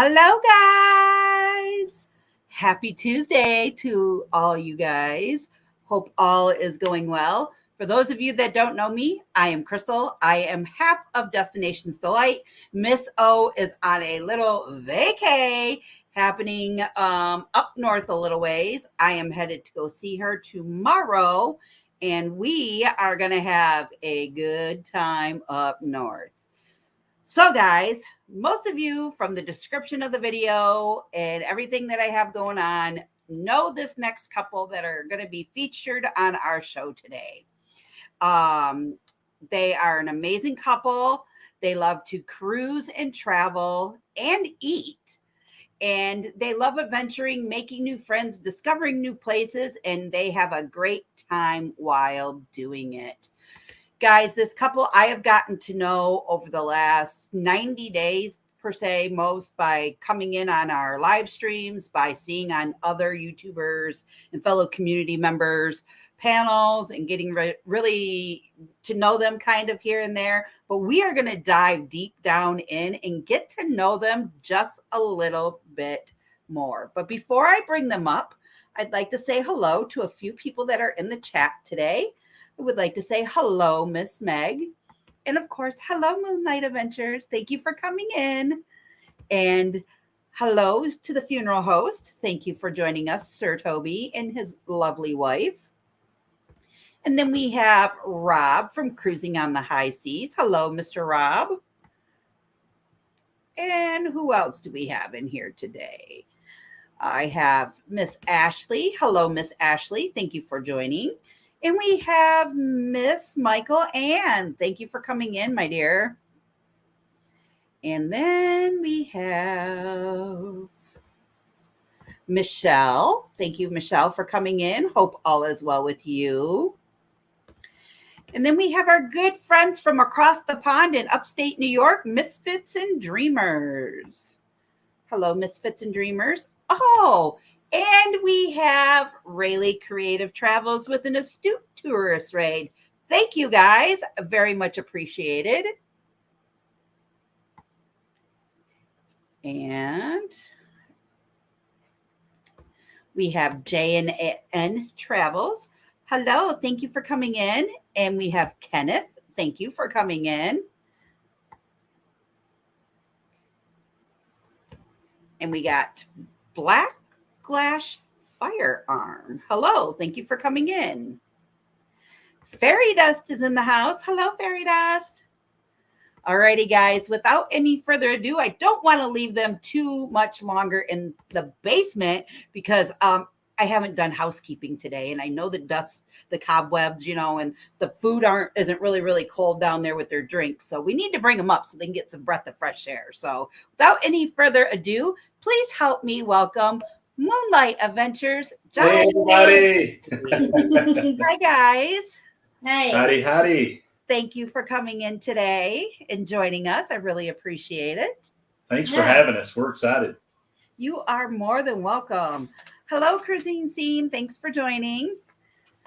Hello, guys. Happy Tuesday to all you guys. Hope all is going well. For those of you that don't know me, I am Crystal. I am half of Destinations Delight. Miss O is on a little vacay happening up north a little ways. I am headed to go see her tomorrow, and we are going to have a good time up north. So, guys, most of you from the description of the video and everything that I have going on know this next couple that are going to be featured on our show today. They are an amazing couple. They love to cruise and travel and eat. And they love adventuring, making new friends, discovering new places, and they have a great time while doing it. Guys, this couple I have gotten to know over the last 90 days per se, most by coming in on our live streams, by seeing on other YouTubers and fellow community members panels and getting really to know them kind of here and there. But we are going to dive deep down in and get to know them just a little bit more. But before I bring them up, I'd like to say hello to a few people that are in the chat today. I would like to say hello, Miss Meg. And of course, hello, Moonlight Adventures. Thank you for coming in. And hello to the funeral host. Thank you for joining us, Sir Toby and his lovely wife. And then we have Rob from Cruising on the High Seas. Hello, Mr. Rob. And who else do we have in here today? I have Miss Ashley. Hello, Miss Ashley. Thank you for joining. And we have Miss Michael Ann. Thank you for coming in, my dear. And then we have Michelle. Thank you, Michelle, for coming in. Hope all is well with you. And then we have our good friends from across the pond in upstate New York, Misfits and Dreamers. Hello, Misfits and Dreamers. Oh, and we have Rayleigh Creative Travels with an astute tourist raid. Thank you, guys. Very much appreciated. And we have J&N Travels. Hello. Thank you for coming in. And we have Kenneth. Thank you for coming in. And we got Black Glass Firearm. Hello, thank you for coming in. Fairy Dust is in the house. Hello, Fairy Dust. Alrighty, guys, without any further ado, I don't want to leave them too much longer in the basement because I haven't done housekeeping today, and I know the dust, the cobwebs, and the food isn't really cold down there with their drinks. So we need to bring them up so they can get some breath of fresh air. So without any further ado, please help me welcome Moonlight Adventures. Hey, everybody. Hi, guys. Hey. Howdy. Thank you for coming in today and joining us. I really appreciate it. Thanks for having us. We're excited. You are more than welcome. Hello, Cruising Scene. Thanks for joining.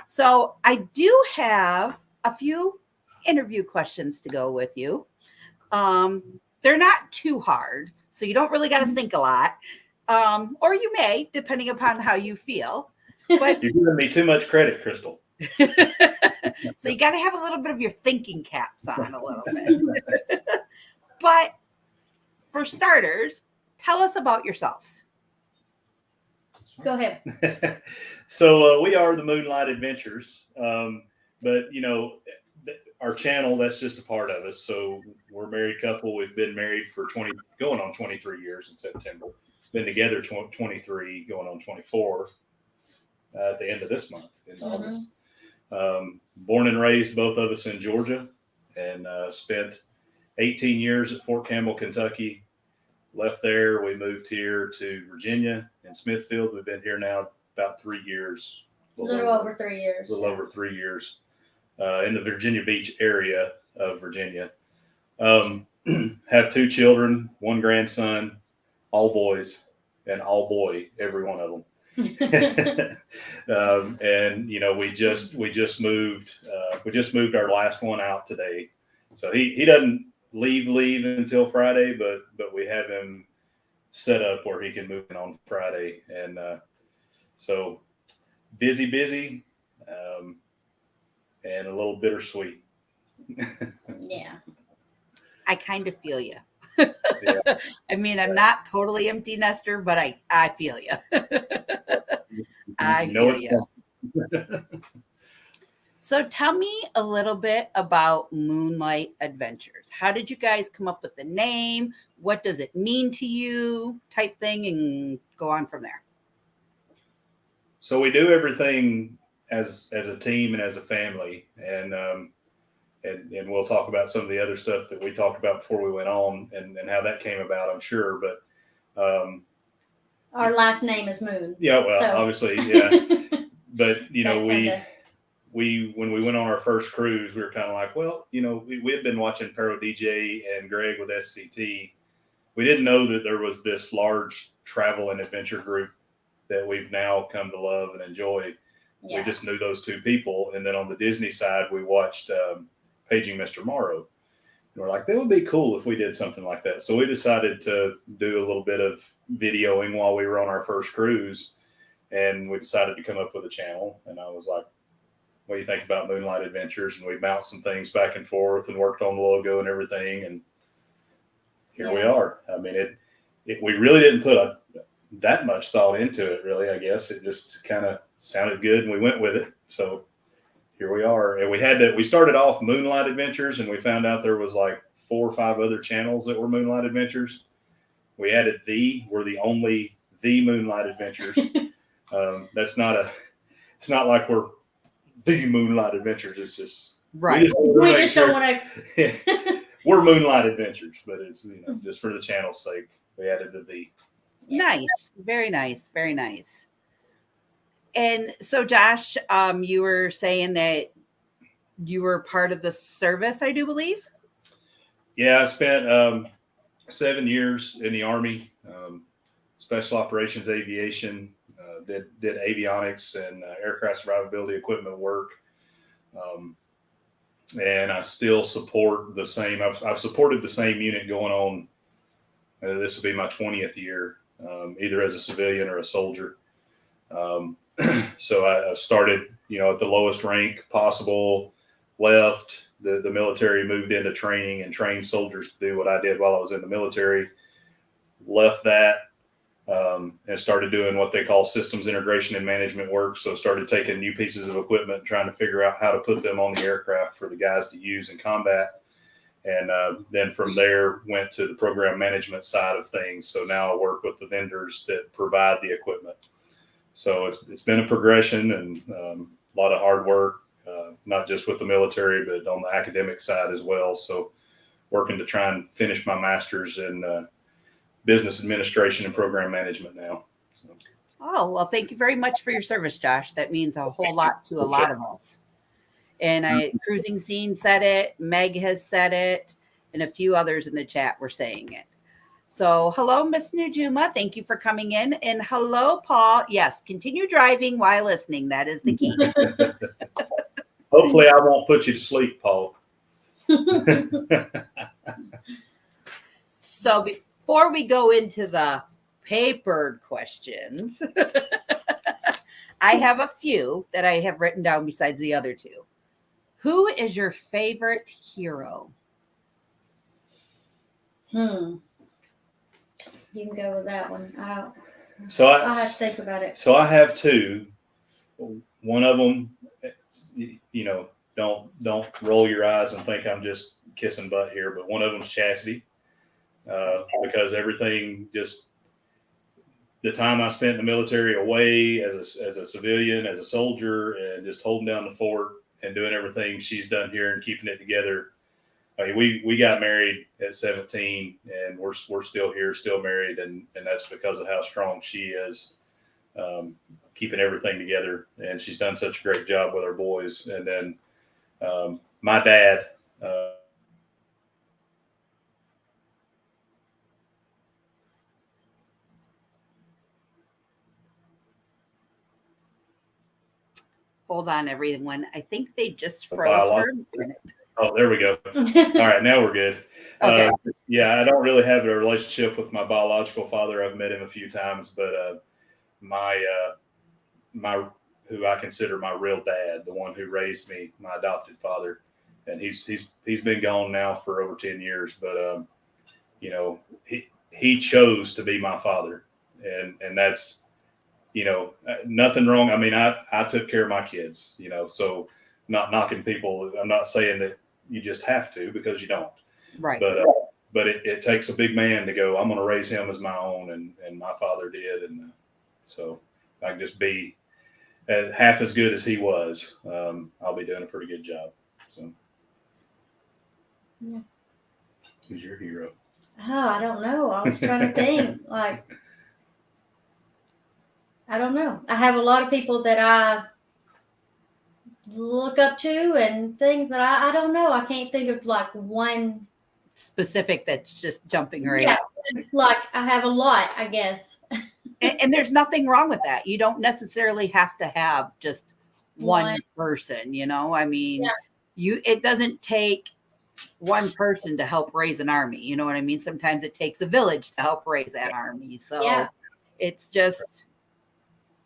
So I do have a few interview questions to go with you. They're not too hard, so you don't really got to think a lot. Or you may, depending upon how you feel. But you're giving me too much credit, Crystal. So you got to have a little bit of your thinking caps on a little bit. But for starters, tell us about yourselves. Go ahead. So we are the Moonlight Adventures, but our channel, that's just a part of us. So we're a married couple. We've been married for going on 23 years in September. Been together 23, going on 24 at the end of this month in August. Born and raised, both of us in Georgia, and spent 18 years at Fort Campbell, Kentucky. Left there, we moved here to Virginia in Smithfield. We've been here now about 3 years. A little over 3 years. A little over 3 years in the Virginia Beach area of Virginia. Have 2 children, 1 grandson, all boys, and all boy, every one of them. And we just moved our last one out today, so he doesn't leave until Friday, but we have him set up where he can move in on Friday. And so busy, and a little bittersweet. Yeah. I kind of feel you. Yeah. I mean, I'm not totally empty nester, but I feel you. I feel you. So tell me a little bit about MoonLight Adventures. How did you guys come up with the name? What does it mean to you? Type thing, and go on from there. So we do everything as a team and as a family, and we'll talk about some of the other stuff that we talked about before we went on, and how that came about, I'm sure. But our last name is Moon. Yeah, well, so. Obviously, yeah. But when we went on our first cruise, we were kind of like, well, we had been watching Pero DJ and Greg with SCT. We didn't know that there was this large travel and adventure group that we've now come to love and enjoy. Yeah. We just knew those two people. And then on the Disney side, we watched Paging Mr. Morrow. And we're like, that would be cool if we did something like that. So we decided to do a little bit of videoing while we were on our first cruise. And we decided to come up with a channel. And I was like, what do you think about MoonLight Adventures? And we bounced some things back and forth and worked on the logo and everything. And here we are. I mean, we really didn't put that much thought into it, really, I guess. It just kind of sounded good and we went with it. So here we are. And we started off MoonLight Adventures, and we found out there was like 4 or 5 other channels that were MoonLight Adventures. We added we're the only MoonLight Adventures. It's not like we're the MoonLight Adventures. It's just right. We just don't want to. We're MoonLight Adventures, but it's just for the channel's sake, we added the. Nice, very nice, very nice. And so, Josh, you were saying that you were part of the service, I do believe. Yeah, I spent 7 years in the Army, Special Operations Aviation. Did avionics and aircraft survivability equipment work, and I still support the same. I've supported the same unit going on. This will be my 20th year, either as a civilian or a soldier. So I started, at the lowest rank possible. Left the military, moved into training, and trained soldiers to do what I did while I was in the military. Left that. And started doing what they call systems integration and management work. So started taking new pieces of equipment and trying to figure out how to put them on the aircraft for the guys to use in combat. And then from there went to the program management side of things. So now I work with the vendors that provide the equipment. So it's been a progression and a lot of hard work, not just with the military, but on the academic side as well. So working to try and finish my master's in business administration and program management now. So. Oh, well, thank you very much for your service, Josh. That means a whole lot to a lot of us. And Cruising Scene said it, Meg has said it, and a few others in the chat were saying it. So hello, Miss Nujuma. Thank you for coming in. And hello, Paul. Yes, continue driving while listening. That is the key. Hopefully I won't put you to sleep, Paul. So before we go into the papered questions, I have a few that I have written down besides the other two. Who is your favorite hero? You can go with that one. I'll have to think about it. So I have 2. One of them, don't roll your eyes and think I'm just kissing butt here, but one of them's Chastity. Because everything, just the time I spent in the military away as a civilian, as a soldier, and just holding down the fort and doing everything she's done here and keeping it together. I mean, we got married at 17 and we're still here, still married. And that's because of how strong she is, keeping everything together. And she's done such a great job with our boys. And then my dad, Hold on, everyone. I think they just froze for a minute. Oh, there we go. All right, now we're good. Okay. Yeah, I don't really have a relationship with my biological father. I've met him a few times, but my who I consider my real dad, the one who raised me, my adopted father, and he's been gone now for over 10 years. But you know, he chose to be my father, and that's, you know, nothing wrong. I mean, I took care of my kids, you know, so not knocking people. I'm not saying that you just have to, because you don't. Right. But it takes a big man to go, I'm going to raise him as my own, and my father did, and so I can just be half as good as he was. I'll be doing a pretty good job. So, Yeah. Who's your hero? Oh, I don't know. I was trying to think. Like, I don't know. I have a lot of people that I look up to and things, but I don't know. I can't think of like one specific that's just jumping right yeah, out. like I have a lot, I guess. And there's nothing wrong with that. You don't necessarily have to have just one person, you know. I mean, it doesn't take one person to help raise an army, you know what I mean? Sometimes it takes a village to help raise that army. So it's just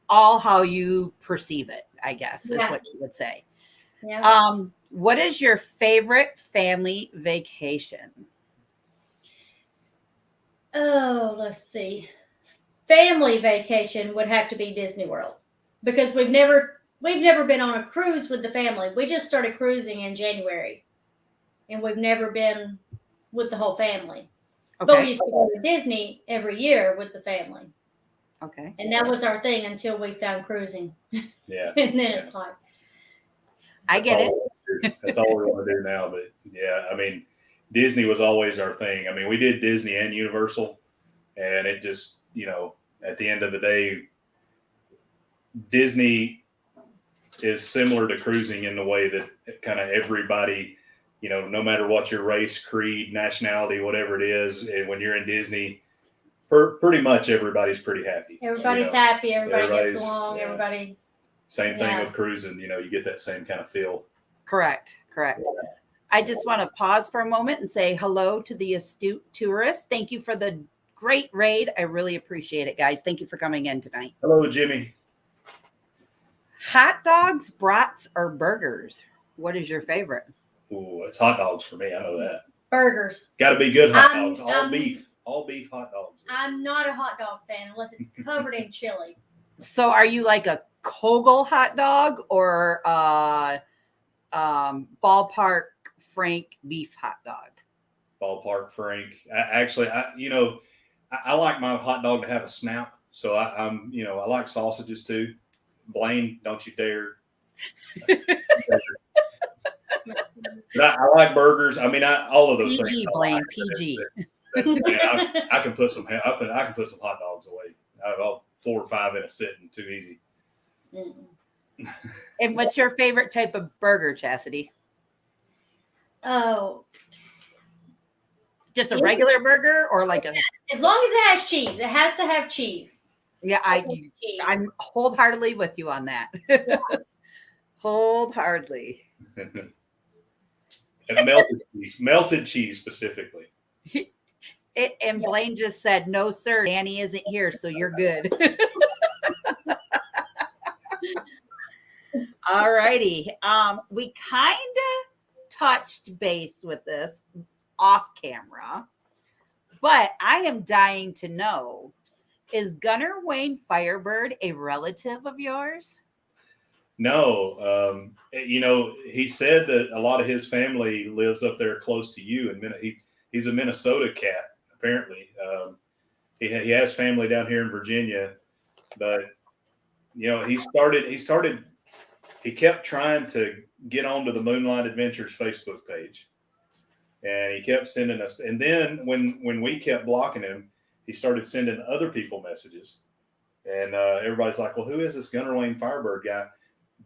all how you perceive it, I guess, is what you would say. Yeah. What is your favorite family vacation? Oh, let's see. Family vacation would have to be Disney World, because we've never been on a cruise with the family. We just started cruising in January, and we've never been with the whole family. Okay. But we used to go to Disney every year with the family. Okay. And that was our thing until we found cruising. Yeah. And then it's like, I get it. That's all we want to do now. But yeah, I mean, Disney was always our thing. I mean, we did Disney and Universal, and it just, you know, at the end of the day, Disney is similar to cruising in the way that kind of everybody, you know, no matter what your race, creed, nationality, whatever it is, and when you're in Disney, pretty much everybody's pretty happy. Everybody's happy. Everybody gets along. Everybody. Same thing with cruising. You know, you get that same kind of feel. Correct. I just want to pause for a moment and say hello to the astute tourist. Thank you for the great raid. I really appreciate it, guys. Thank you for coming in tonight. Hello, Jimmy. Hot dogs, brats, or burgers? What is your favorite? Ooh, it's hot dogs for me. I know that. Burgers. Got to be good hot dogs. All beef hot dogs. I'm not a hot dog fan unless it's covered in chili. So are you like a Kogel hot dog or Ballpark Frank beef hot dog? Ballpark Frank. I like my hot dog to have a snout. So I like sausages too. Blaine, don't you dare. But I like burgers. I mean, all of those PG, things. Blaine, PG. I can put some hot dogs away. I have 4 or 5 in a sitting. Too easy. And what's your favorite type of burger, Chastity? Oh, just a regular burger, or like as long as it has cheese. It has to have cheese. Yeah, I'm wholeheartedly with you on that. Yeah. Wholeheartedly. And melted cheese specifically. And Blaine just said, "No, sir, Danny isn't here, so you're good." All righty. We kind of touched base with this off camera, but I am dying to know, is Gunner Wayne Firebird a relative of yours? No. He said that a lot of his family lives up there close to you, and he's a Minnesota cat, apparently. He has family down here in Virginia, but he kept trying to get onto the MoonLight Adventures Facebook page, and he kept sending us. And then when we kept blocking him, he started sending other people messages, and everybody's like, "Well, who is this Gunner Wayne Firebird guy?"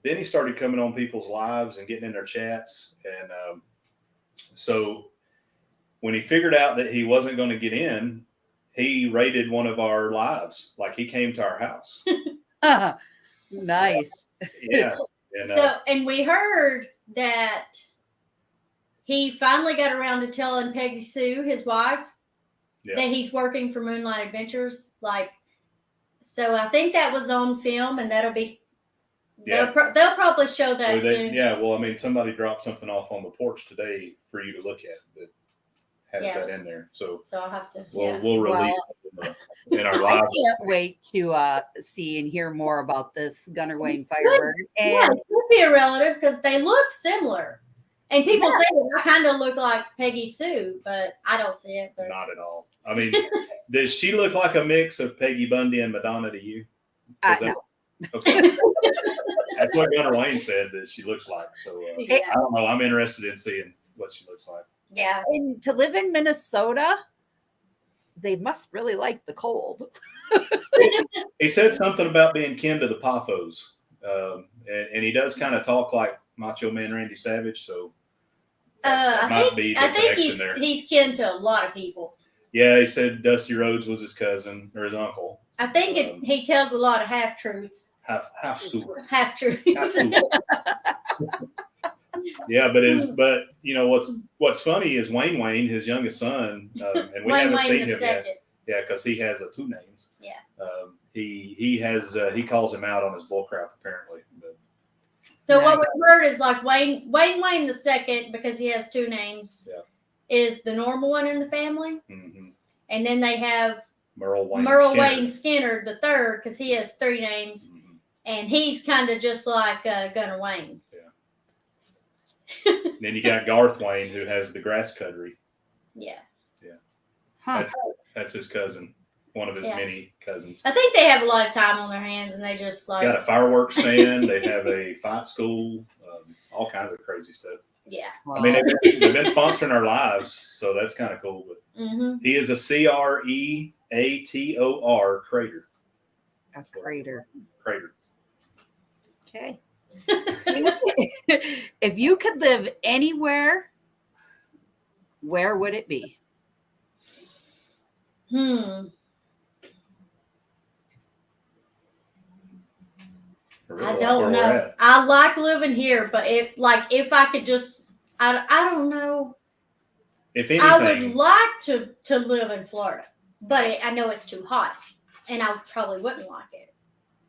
Then he started coming on people's lives and getting in their chats, and so when he figured out that he wasn't going to get in, he raided one of our lives. Like, he came to our house. Nice. Yeah. And we heard that he finally got around to telling Peggy Sue, his wife, Yeah. that he's working for Moonlight Adventures. So I think that was on film, and that'll be. Yeah. They'll probably show that Well, soon. yeah, well, I mean, somebody dropped something off on the porch today for you to look at that has that in there. So I'll have to. we'll release it in our I live. can't wait to see and hear more about this Gunner Wayne Firebird. Yeah, And it could be a relative because they look similar. And people say that I kind of look like Peggy Sue, but I don't see it. But... Not at all. I mean, does she look like a mix of Peggy Bundy and Madonna to you? no. Okay. That's what Gunner Wayne said that she looks like. So I don't know. I'm interested in seeing what she looks like. Yeah. And to live in Minnesota, they must really like the cold. He said something about being kin to the Poffos. And he does kind of talk like Macho Man Randy Savage. So I think he's kin to a lot of people. Yeah, he said Dusty Rhodes was his cousin or his uncle. I think he tells a lot of half truths. Half truths. Half truths. Yeah, but you know what's funny is Wayne, his youngest son, and we haven't seen him yet. Yeah, because he has 2 names. Yeah. He calls him out on his bullcrap apparently. But, so what we heard is like Wayne the second, because he has 2 names, is the normal one in the family, and then they have Merle Wayne Skinner the third, because he has 3 names, and he's kind of just like Gunner Wayne. Then you got Garth Wayne, who has the grass cuttery. Yeah. Huh. That's his cousin, one of his many cousins. I think they have a lot of time on their hands, and they just like got a fireworks stand. They have a fight school, all kinds of crazy stuff. Yeah. Wow. I mean, they've been sponsoring our lives, so that's kind of cool. But he is a CREATOR crater. A crater. Crater. Okay. If you could live anywhere, where would it be? I don't know. I like living here, but if I could just, I don't know. If anything, I would like to live in Florida, but I know it's too hot, and I probably wouldn't like it.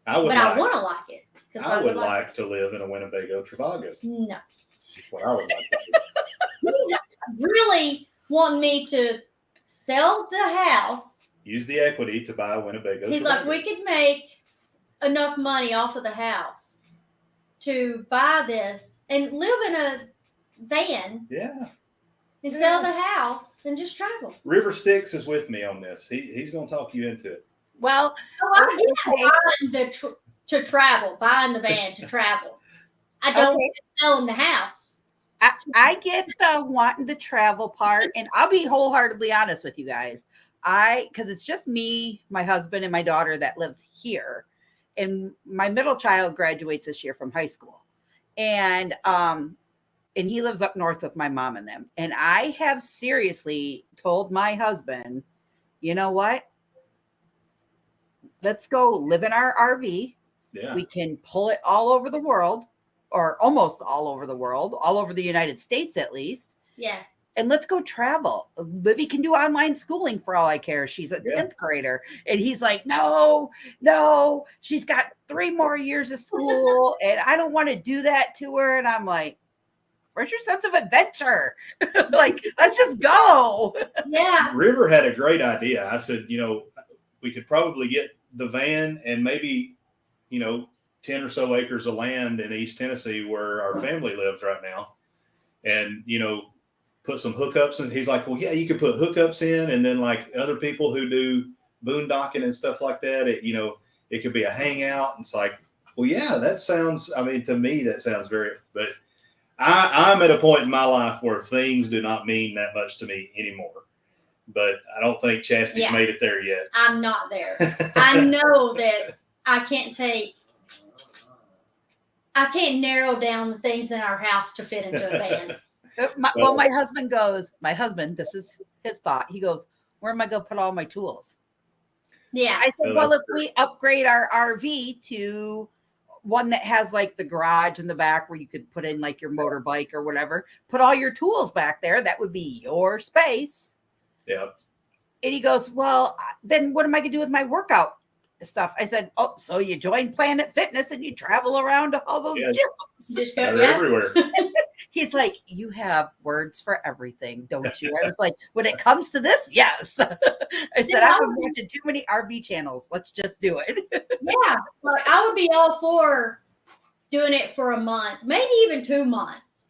I want to like it. I would like to live in a Winnebago Trivago. No. That's what I would like to do. He's really wanting me to sell the house. Use the equity to buy a Winnebago He's Trivago. like, we could make enough money off of the house to buy this and live in a van. Yeah. And sell the house and just travel. River Styx is with me on this. He's going to talk you into it. Well, to travel, buying the van to travel. I don't get selling the house. I get the wanting to travel part, and I'll be wholeheartedly honest with you guys. Because it's just me, my husband, and my daughter that lives here, and my middle child graduates this year from high school, and he lives up north with my mom and them. And I have seriously told my husband, you know what? Let's go live in our RV. Yeah. We can pull it all over the world, or almost all over the world, all over the United States at least. Yeah. And let's go travel. Livy can do online schooling for all I care. She's a 10th grader. And he's like, no, she's got 3 more years of school. And I don't want to do that to her. And I'm like, where's your sense of adventure? Like, let's just go. Yeah. River had a great idea. I said, we could probably get the van and maybe, 10 or so acres of land in East Tennessee where our family lives right now. And, put some hookups. And he's like, well, yeah, you could put hookups in. And then like other people who do boondocking and stuff like that, it could be a hangout. And it's like, well, yeah, that sounds, to me, that sounds but I'm at a point in my life where things do not mean that much to me anymore. But I don't think Chastity's made it there yet. I'm not there. I know that I can't narrow down the things in our house to fit into a van. My husband, this is his thought. He goes, where am I going to put all my tools? Yeah. I said, well, if we upgrade our RV to one that has like the garage in the back where you could put in like your motorbike or whatever. Put all your tools back there. That would be your space. Yeah. And he goes, well, then what am I going to do with my workout stuff? I said, oh, so you join Planet Fitness and you travel around to all those gyms. Just They're go, everywhere. He's like, you have words for everything, don't you? I was like, when it comes to this, yes. I said, I've been watching too many RV channels. Let's just do it. Yeah, like I would be all for doing it for a month, maybe even 2 months,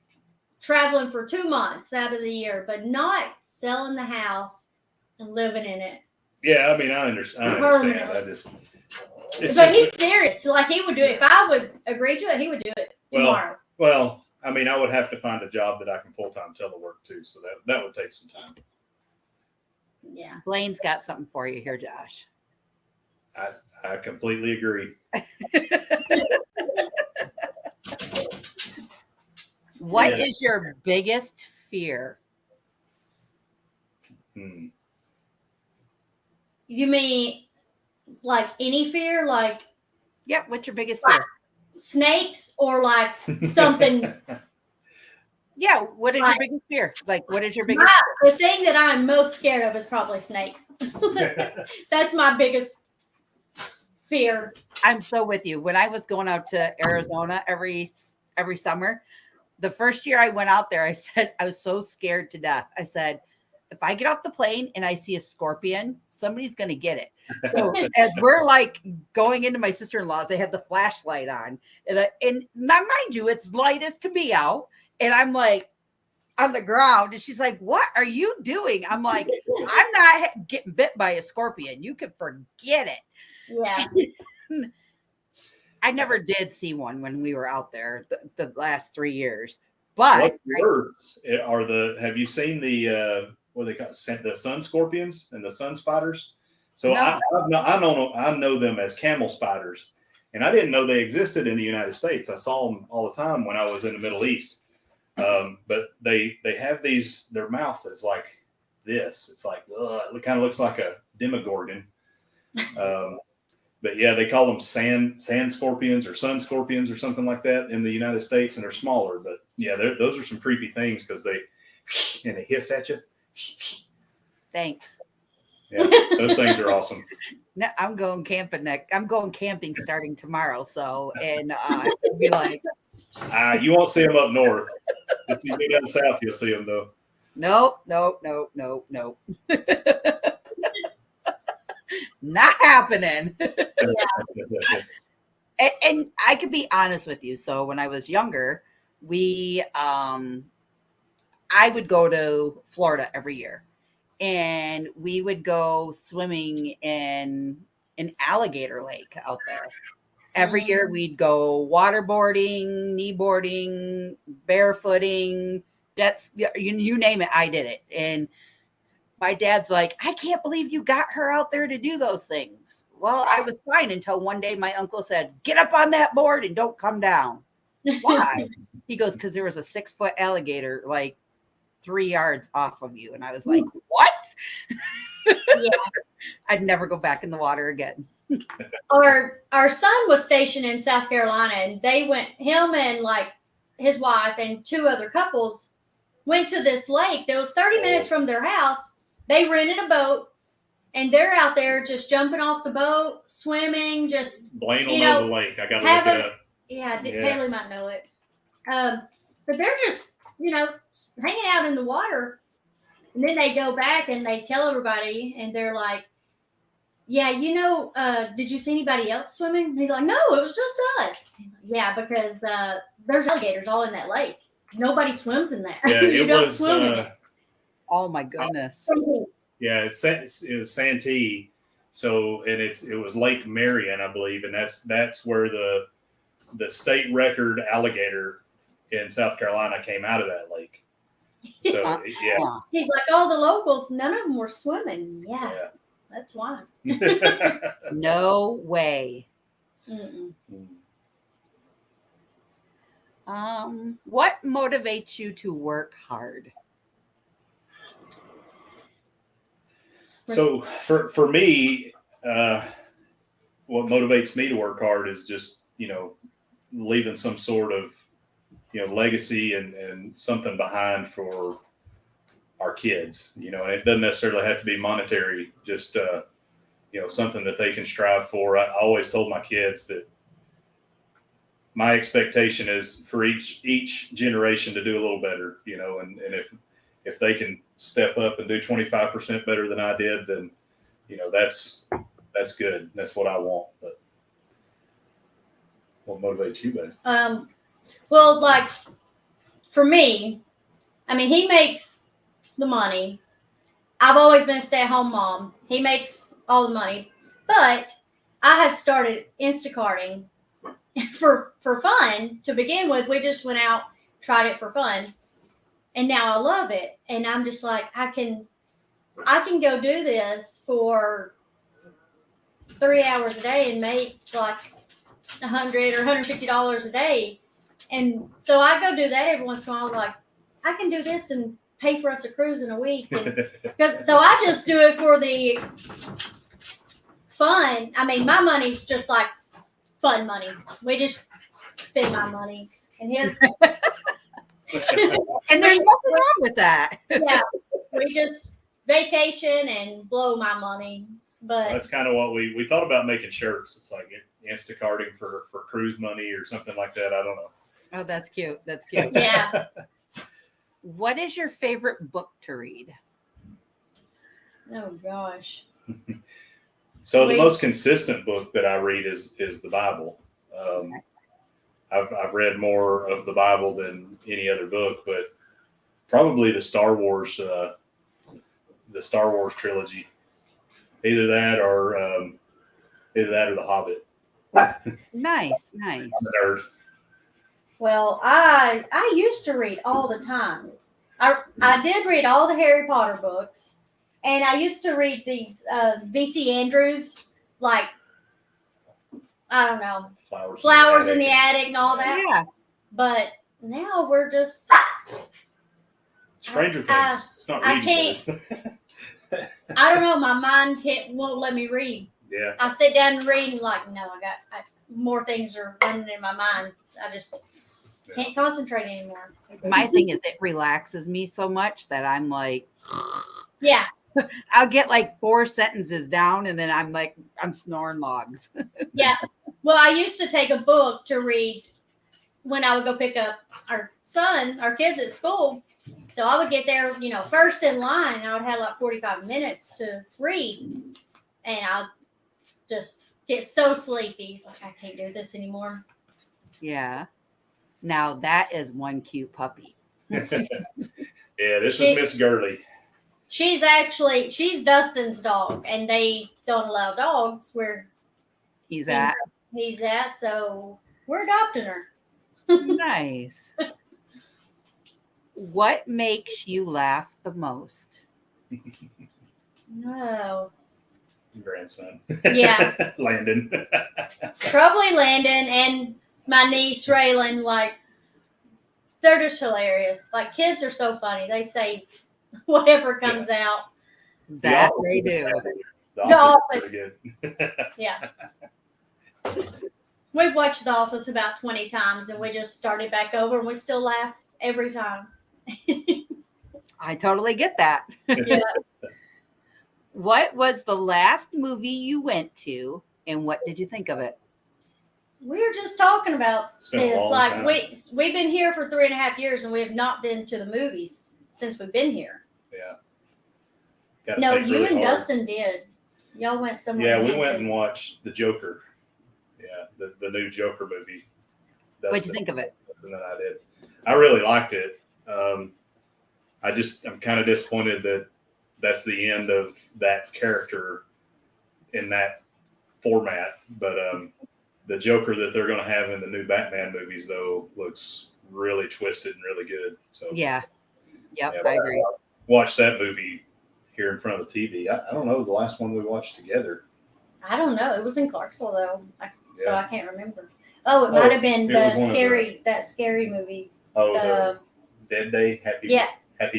traveling for 2 months out of the year, but not selling the house and living in it. Yeah, I mean, I understand. But he's serious. Like he would do it. If I would agree to it, he would do it tomorrow. Well, I mean, I would have to find a job that I can full-time telework too. So that would take some time. Yeah. Blaine's got something for you here, Josh. I completely agree. What is your biggest fear? You mean like any fear? Like, yep, what's your biggest fear? Snakes or like something? Yeah, what is your biggest fear? Like, what is your biggest fear? The thing that I'm most scared of is probably snakes. That's my biggest fear. I'm so with you. When I was going out to Arizona every summer, the first year I went out there, I said, I was so scared to death. I said, if I get off the plane and I see a scorpion, somebody's going to get it. So as we're like going into my sister-in-law's, they had the flashlight on. And now, mind you, it's light as can be out. And I'm like on the ground. And she's like, what are you doing? I'm like, I'm not getting bit by a scorpion. You can forget it. Yeah. I never did see one when we were out there the last 3 years. But have you seen the what they call the sun scorpions and the sun spiders? So no. I know them as camel spiders, and I didn't know they existed in the United States. I saw them all the time when I was in the Middle East. But they have these. Their mouth is like this. It's like it kind of looks like a demogorgon. But yeah, they call them sand scorpions or sun scorpions or something like that in the United States, and they're smaller. But yeah, those are some creepy things because they hiss at you. Thanks. Yeah, those things are awesome. No, I'm going camping I'm going camping starting tomorrow. So, and I'll be like, you won't see them up north. If you go down south, you'll see them though. Nope. Not happening. And I could be honest with you. So when I was younger, I would go to Florida every year, and we would go swimming in an alligator lake out there. Every year we'd go waterboarding, kneeboarding, barefooting, you name it, I did it. And my dad's like, I can't believe you got her out there to do those things. Well, I was fine until one day my uncle said, get up on that board and don't come down. Why? He goes, because there was a 6-foot alligator like 3 yards off of you. And I was like, what? Yeah. I'd never go back in the water again. Our son was stationed in South Carolina, and they went, him and like his wife and 2 other couples went to this lake that was 30 minutes from their house. They rented a boat, and they're out there just jumping off the boat, swimming, just Blaine will know the lake. I got to look it up. Yeah, Haley might know it. But they're just, hanging out in the water. And then they go back and they tell everybody, and they're like, yeah, did you see anybody else swimming? And he's like, no, it was just us. Yeah, because there's alligators all in that lake. Nobody swims in there. Yeah, you don't swim in it. Oh my goodness. Yeah, it was Santee. So, and it was Lake Marion, I believe, and that's where the state record alligator in South Carolina came out of that lake. So yeah, he's like, all the locals, none of them were swimming. Yeah. That's why. No way. Mm-mm. What motivates you to work hard? So for me, what motivates me to work hard is just, leaving some sort of, legacy and something behind for our kids, and it doesn't necessarily have to be monetary, just, something that they can strive for. I always told my kids that my expectation is for each generation to do a little better, and if they can step up and do 25% better than I did, then, that's good. That's what I want. But what motivates you, babe? Well, like for me, I mean, he makes the money. I've always been a stay-at-home mom. He makes all the money, but I have started Instacarting for fun to begin with. We just went out, tried it for fun, and now I love it. And I'm just like, I can go do this for 3 hours a day and make like $100 or $150 a day. And so I go do that every once in a while. Like, I can do this and pay for us a cruise in a week. So I just do it for the fun. I mean, my money's just like fun money. We just spend my money and his. And there's nothing wrong with that. Yeah, we just vacation and blow my money. But that's kind of what we thought about making shirts. It's like Instacarting for cruise money or something like that. I don't know. Oh, that's cute. That's cute. Yeah. What is your favorite book to read? Oh gosh. So the most consistent book that I read is the Bible. I've read more of the Bible than any other book, but probably the Star Wars trilogy. Either that or The Hobbit. Nice. Nerd. Well, I used to read all the time. I did read all the Harry Potter books, and I used to read these V.C. Andrews, like, I don't know, Flowers in the Attic and all that. Yeah. But now we're just Stranger Things. It's not reading. I don't know. My mind won't let me read. Yeah. I sit down and read, and like, no, more things are running in my mind. I just can't concentrate anymore. My thing is it relaxes me so much that I'm like, yeah. I'll get like 4 sentences down and then I'm snoring logs. Yeah. Well, I used to take a book to read when I would go pick up our kids at school. So I would get there, first in line. I would have like 45 minutes to read. And I'll just get so sleepy. It's like, I can't do this anymore. Yeah. Now that is one cute puppy. Yeah, this is Miss Gurley. She's Dustin's dog, and they don't allow dogs where he's at. So we're adopting her. Nice. What makes you laugh the most? No. Grandson. Yeah. Landon. Probably Landon and my niece Raylan. Like, they're just hilarious. Like, kids are so funny. They say whatever comes out. That they do. The Office. Pretty good. Yeah. We've watched The Office about 20 times, and we just started back over, and we still laugh every time. I totally get that. Yeah. What was the last movie you went to, and what did you think of it? We were just talking about this. Like, time. we've been here for 3.5 years, and we have not been to the movies since we've been here. Yeah. Gotta No, think you really and hard. Dustin did. Y'all went somewhere. Yeah, we went and watched The Joker. Yeah, the new Joker movie. What'd you think of it? And I did. I really liked it. I'm kind of disappointed that that's the end of that character in that format. But the Joker that they're going to have in the new Batman movies, though, looks really twisted and really good. So Yeah. Yep, yeah, I agree. Watch that movie here in front of the TV. I don't know the last one we watched together. I don't know. It was in Clarksville though, so Yeah. I can't remember. Oh, it might have been that scary movie. Oh, the Dead Day, Happy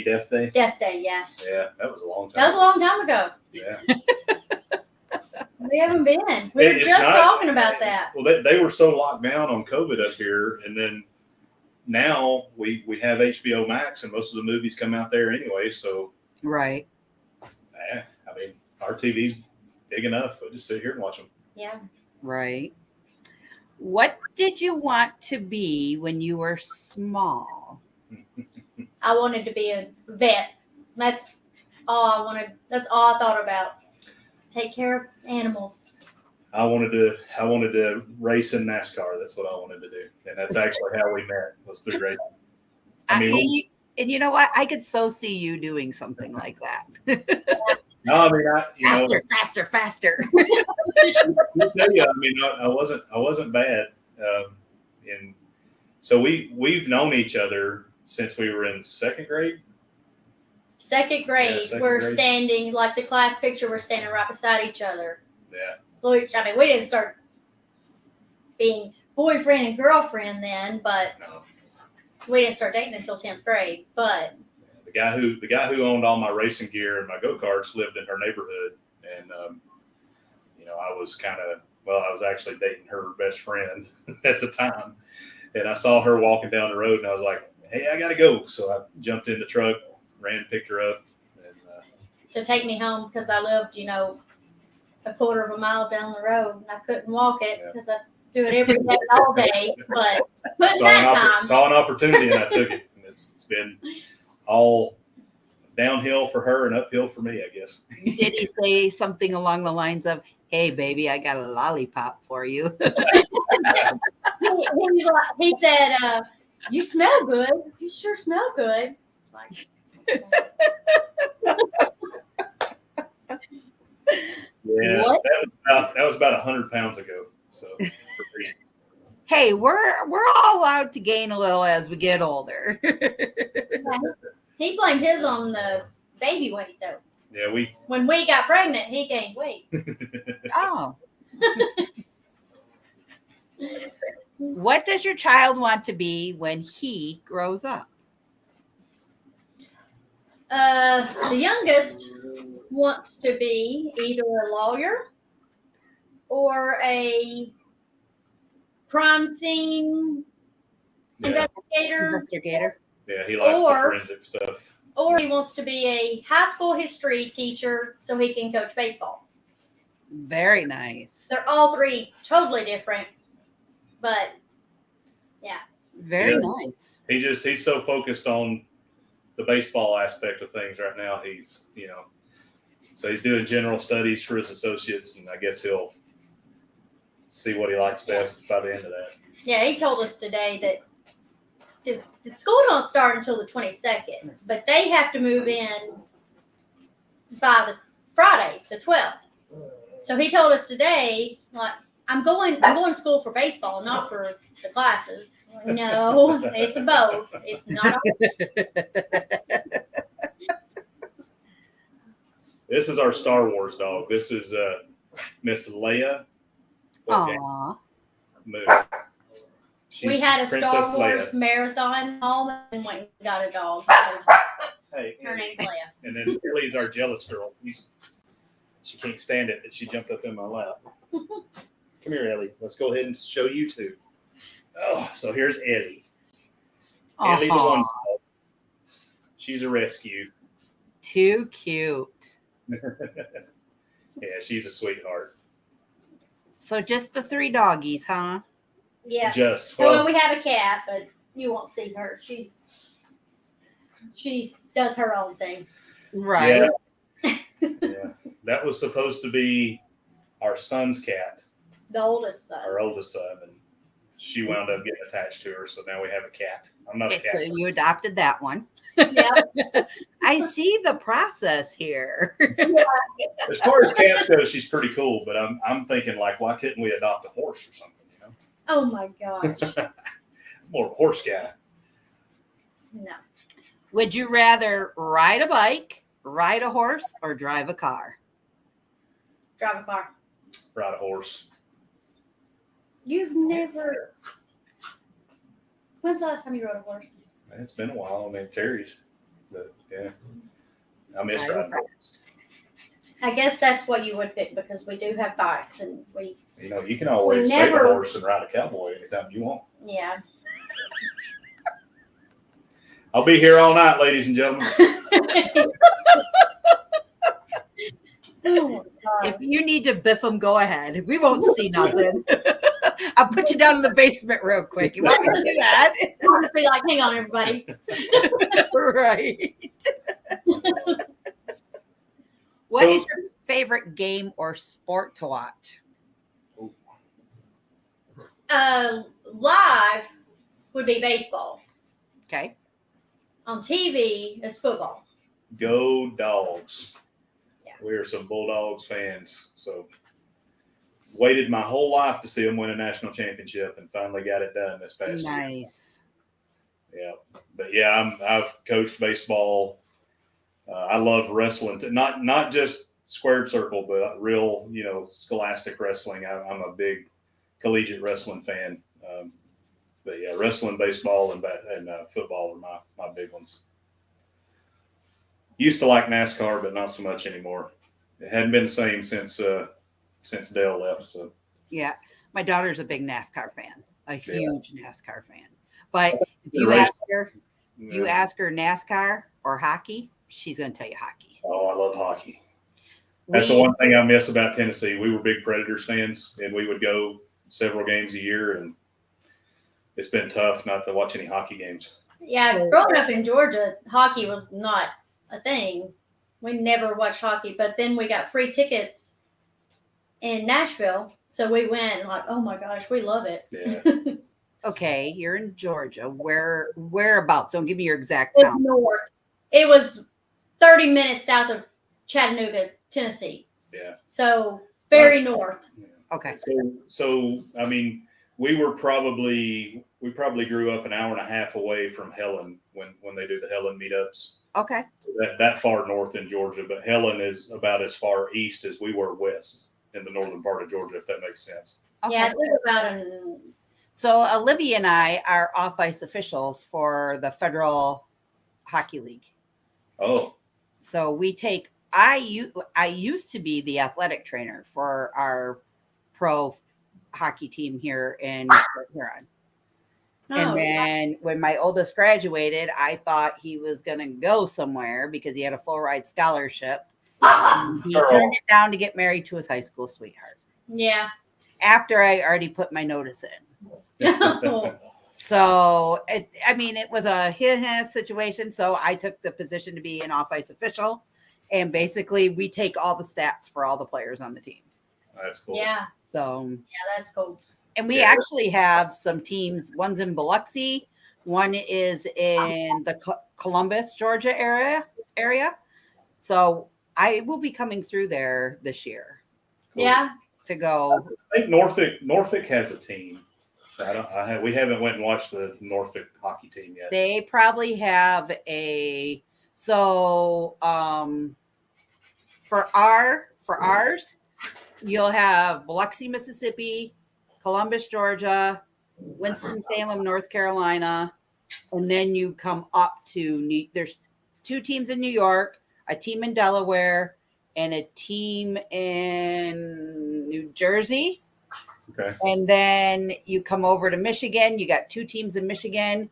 Death Day. Death Day, yeah. Yeah, that was a long time. That was a long time ago. Yeah. We haven't been. We were It's just not- talking about that. Well, they were so locked down on COVID up here, and then now we have HBO Max, and most of the movies come out there anyway. So, Right. I mean, our TV's big enough. We'll just sit here and watch them. Yeah. Right. What did you want to be when you were small? I wanted to be a vet. That's all I wanted. That's all I thought about. Take care of animals. I wanted to race in NASCAR. That's what I wanted to do, and that's actually how we met, was through racing. I mean, and you know what? I could so see you doing something like that. no, I mean, Faster. I'll tell you, I mean, I wasn't bad, and so we've known each other since we were in second grade. Second grade, second we're grade. standing, like the class picture, we're standing right beside each other. Yeah. Which, I mean, we didn't start being boyfriend and girlfriend then, but No. we didn't start dating until 10th grade. But The guy who owned all my racing gear and my go-karts lived in her neighborhood, and I was actually dating her best friend at the time, and I saw her walking down the road, and I was like, "Hey, I gotta go!" So I jumped in the truck, ran, picked her up, and to take me home, because I lived, a quarter of a mile down the road, and I couldn't walk it because I do it every day, all day. But saw an opportunity, and I took it. And it's been all downhill for her and uphill for me, I guess. Did he say something along the lines of, "Hey, baby, I got a lollipop for you"? He said, "You smell good. You sure smell good." Like, Yeah, What? that was about 100 pounds ago. So, Hey, we're all allowed to gain a little as we get older. he blamed his on the baby weight, though. yeah, When we got pregnant, he gained weight. Oh. What does your child want to be when he grows up? The youngest wants to be either a lawyer or a crime scene investigator, Yeah, he likes the Or- forensic stuff. or he wants to be a high school history teacher so he can coach baseball. Very nice. They're all three totally different, but Very Yeah. nice. He's so focused on the baseball aspect of things right now. So he's doing general studies for his associates, and I guess he'll see what he likes best by the end of that. yeah, he told us today that the school don't start until the 22nd, but they have to move in by the Friday, the 12th. So he told us today, like, I'm going to school for baseball, not for the classes. No, it's a both. It's not. This is our Star Wars dog. This is Miss Leia. Aw. Moon. We had a Princess Star Wars Leia. marathon home and went and got a dog. Hey, Her name's Leia. and then Ellie's our jealous girl. She can't stand it that she jumped up in my lap. Come here, Ellie. Let's go ahead and show you two. Oh, so here's Ellie. Ellie, the one. Aw. She's a rescue. Too cute. Yeah, she's a sweetheart. So just the 3 doggies, huh? Yeah. Just Well, we have a cat, but you won't see her. She does her own thing. Right. Yeah. That was supposed to be our son's cat, The oldest son. our oldest son, and she wound up getting attached to her. So now we have a cat. I'm not a Okay, cat. so you adopted that one. Yeah. I see the process here. As far as cats go, she's pretty cool. But I'm thinking, like, why couldn't we adopt a horse or something? Oh my gosh. I'm more of a horse guy. No. Would you rather ride a bike, ride a horse, or drive a car? Drive a car. Ride a horse. You've never. When's the last time you rode a horse? It's been a while. I mean, Terry's, but yeah, I miss Right. riding horses. I guess that's what you would pick because we do have bikes and we, You know, you can always save a never- horse and ride a cowboy anytime you want. yeah. I'll be here all night, ladies and gentlemen. Oh, my If God. you need to biff them, go ahead. We won't see nothing. I'll put you down in the basement real quick. You want me to do that? I'll be like, hang on, everybody. Right. What is So- your favorite game or sport to watch? Live would be baseball. Okay. On TV is football. Go Dogs. Yeah. We are some Bulldogs fans. So waited my whole life to see them win a national championship and finally got it done this past year. Nice. Yeah. But yeah, I've coached baseball. I love wrestling. Not just squared circle, but real, scholastic wrestling. I'm a big collegiate wrestling fan. But yeah, wrestling, baseball, and football are my big ones. Used to like NASCAR, but not so much anymore. It hadn't been the same since Dale left. So Yeah. My daughter's a big NASCAR fan, a Yeah. huge NASCAR fan. But if They're you racing. ask her NASCAR or hockey, she's going to tell you hockey. Oh, I love hockey. That's the We- one thing I miss about Tennessee. We were big Predators fans, and we would go several games a year, and it's been tough not to watch any hockey games. Yeah, growing up in Georgia, hockey was not a thing. We never watched hockey, but then we got free tickets in Nashville. So we went and like, oh my gosh, we love it. Yeah. Okay, you're in Georgia. Whereabouts? Don't give me your exact It was town. north. It was 30 minutes south of Chattanooga, Tennessee. Yeah. So very north. Okay. So I mean, we probably grew up an hour and a half away from Helen when they do the Helen meetups. Okay. That far north in Georgia, but Helen is about as far east as we were west in the northern part of Georgia, if that makes sense. Okay. Yeah, I think about an So Olivia and I are off ice officials for the Federal Hockey League. Oh, So we take. I used to be the athletic trainer for our pro hockey team here in Fort Huron. And oh, then when my oldest graduated, I thought he was going to go somewhere because he had a full ride scholarship. He turned it down to get married to his high school sweetheart yeah. after I already put my notice in. So, it was a hit situation. So I took the position to be an off ice official. And basically, we take all the stats for all the players on the team. that's cool. Yeah, So, that's cool. and we Yeah. actually have some teams. One's in Biloxi. One is in the Columbus, Georgia area. So I will be coming through there this year Cool. Yeah. to go. I think Norfolk has a team. We haven't went and watched the Norfolk hockey team yet. They probably have for ours, you'll have Biloxi, Mississippi, Columbus, Georgia, Winston-Salem, North Carolina, and then you come up to there's 2 teams in New York, a team in Delaware, and a team in New Jersey. Okay. And then you come over to Michigan. You got 2 teams in Michigan,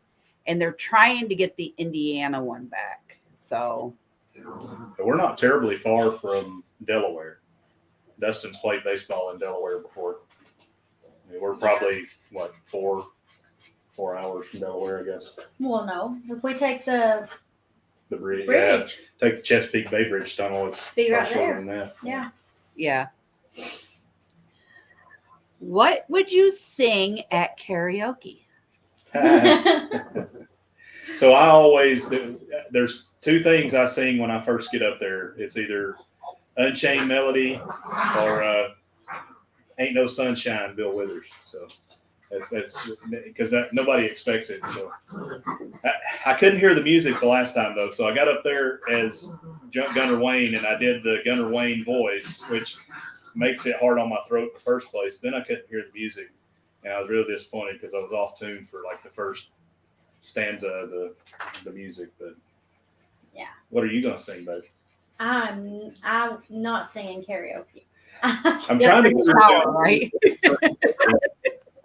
and they're trying to get the Indiana one back. So But we're not terribly far from Delaware. Dustin's played baseball in Delaware before. I mean, we're probably four hours from Delaware, I guess. Well, no. If we take the The bridge. bridge, Yeah. Take the Chesapeake Bay Bridge Tunnel. It's Be right shorter there. than that. yeah. yeah. What would you sing at karaoke? So I always there's 2 things I sing when I first get up there. It's either Unchained Melody or Ain't No Sunshine, Bill Withers. So that's because nobody expects it. So I couldn't hear the music the last time though. So I got up there as Gunnar Wayne and I did the Gunnar Wayne voice, which makes it hard on my throat in the first place. Then I couldn't hear the music, and I was really disappointed because I was off tune for like the first stanza of the music. But Yeah. what are you gonna sing, babe? I'm not singing karaoke. I'm Just trying to in get the her shower, to right?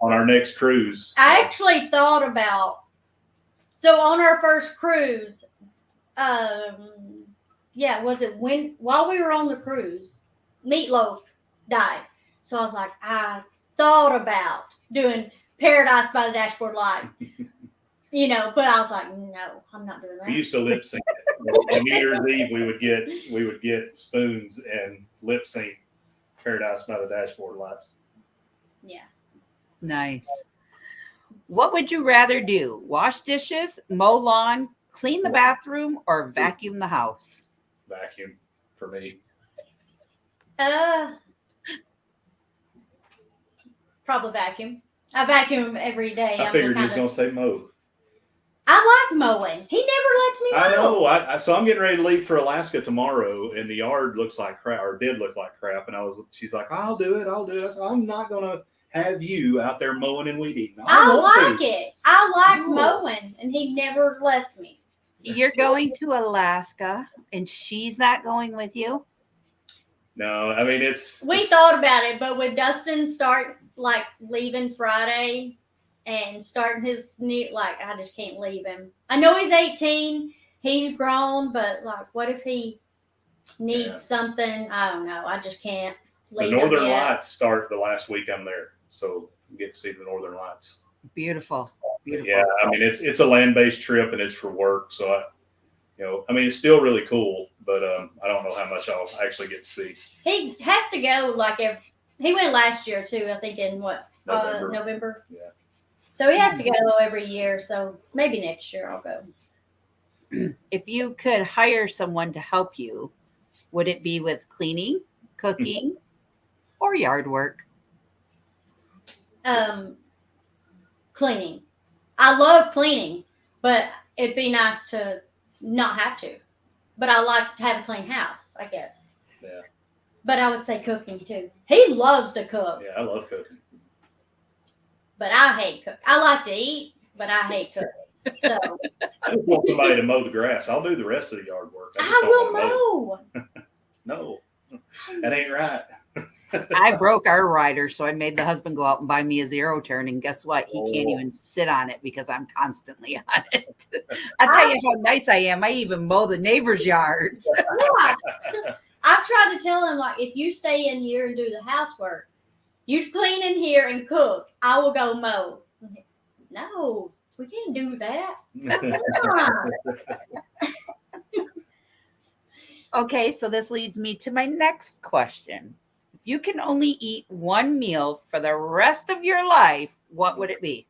on our next cruise. I actually thought about, so on our first cruise, was it while we were on the cruise, Meatloaf died. So I was like, I thought about doing Paradise by the Dashboard Light, but I was like, no, I'm not doing We that. used to lip sync it. On New Year's Eve, we would get spoons and lip sync Paradise by the Dashboard Lights. Yeah. Nice. What would you rather do? Wash dishes, mow lawn, clean the bathroom, or vacuum the house? Vacuum for me. Probably vacuum. I vacuum every day. I figured you was gonna say mow. I like mowing. He never lets me mow. I know. So I'm getting ready to leave for Alaska tomorrow, and the yard looks like crap, or did look like crap. And she's like, I'll do it. I said, I'm not gonna have you out there mowing and weed eating. I like it. I like mowing, and he never lets me. You're going to Alaska, and she's not going with you? No, I mean We thought about it, but with Dustin leaving Friday and starting his new, I just can't leave him. I know he's 18, he's grown, but what if he needs something? I don't know. I just can't leave the Northern him yet. Lights start the last week I'm there, so you get to see the Northern Lights. Beautiful. Yeah, I mean it's a land-based trip and it's for work, so it's still really cool, but I don't know how much I'll actually get to see. He has to go he went last year too, I think in November. Yeah. So he has to go every year, so maybe next year I'll go. If you could hire someone to help you, would it be with cleaning, cooking, or yard work? Cleaning. I love cleaning, but it'd be nice to not have to. But I like to have a clean house, I guess. Yeah. But I would say cooking too. He loves to cook. Yeah, I love cooking. But I hate cooking. I like to eat, but I hate cooking. So I just want somebody to mow the grass. I'll do the rest of the yard work. I will mow. No, that ain't right. I broke our rider, so I made the husband go out and buy me a zero turn. And guess what? He can't even sit on it because I'm constantly on it. I'll tell you how nice I am. I even mow the neighbors' yards. Yeah. I've tried to tell him, if you stay in here and do the housework, you clean in here and cook, I will go mow. No, we can't do that. Okay, so this leads me to my next question. If you can only eat one meal for the rest of your life, what would it be?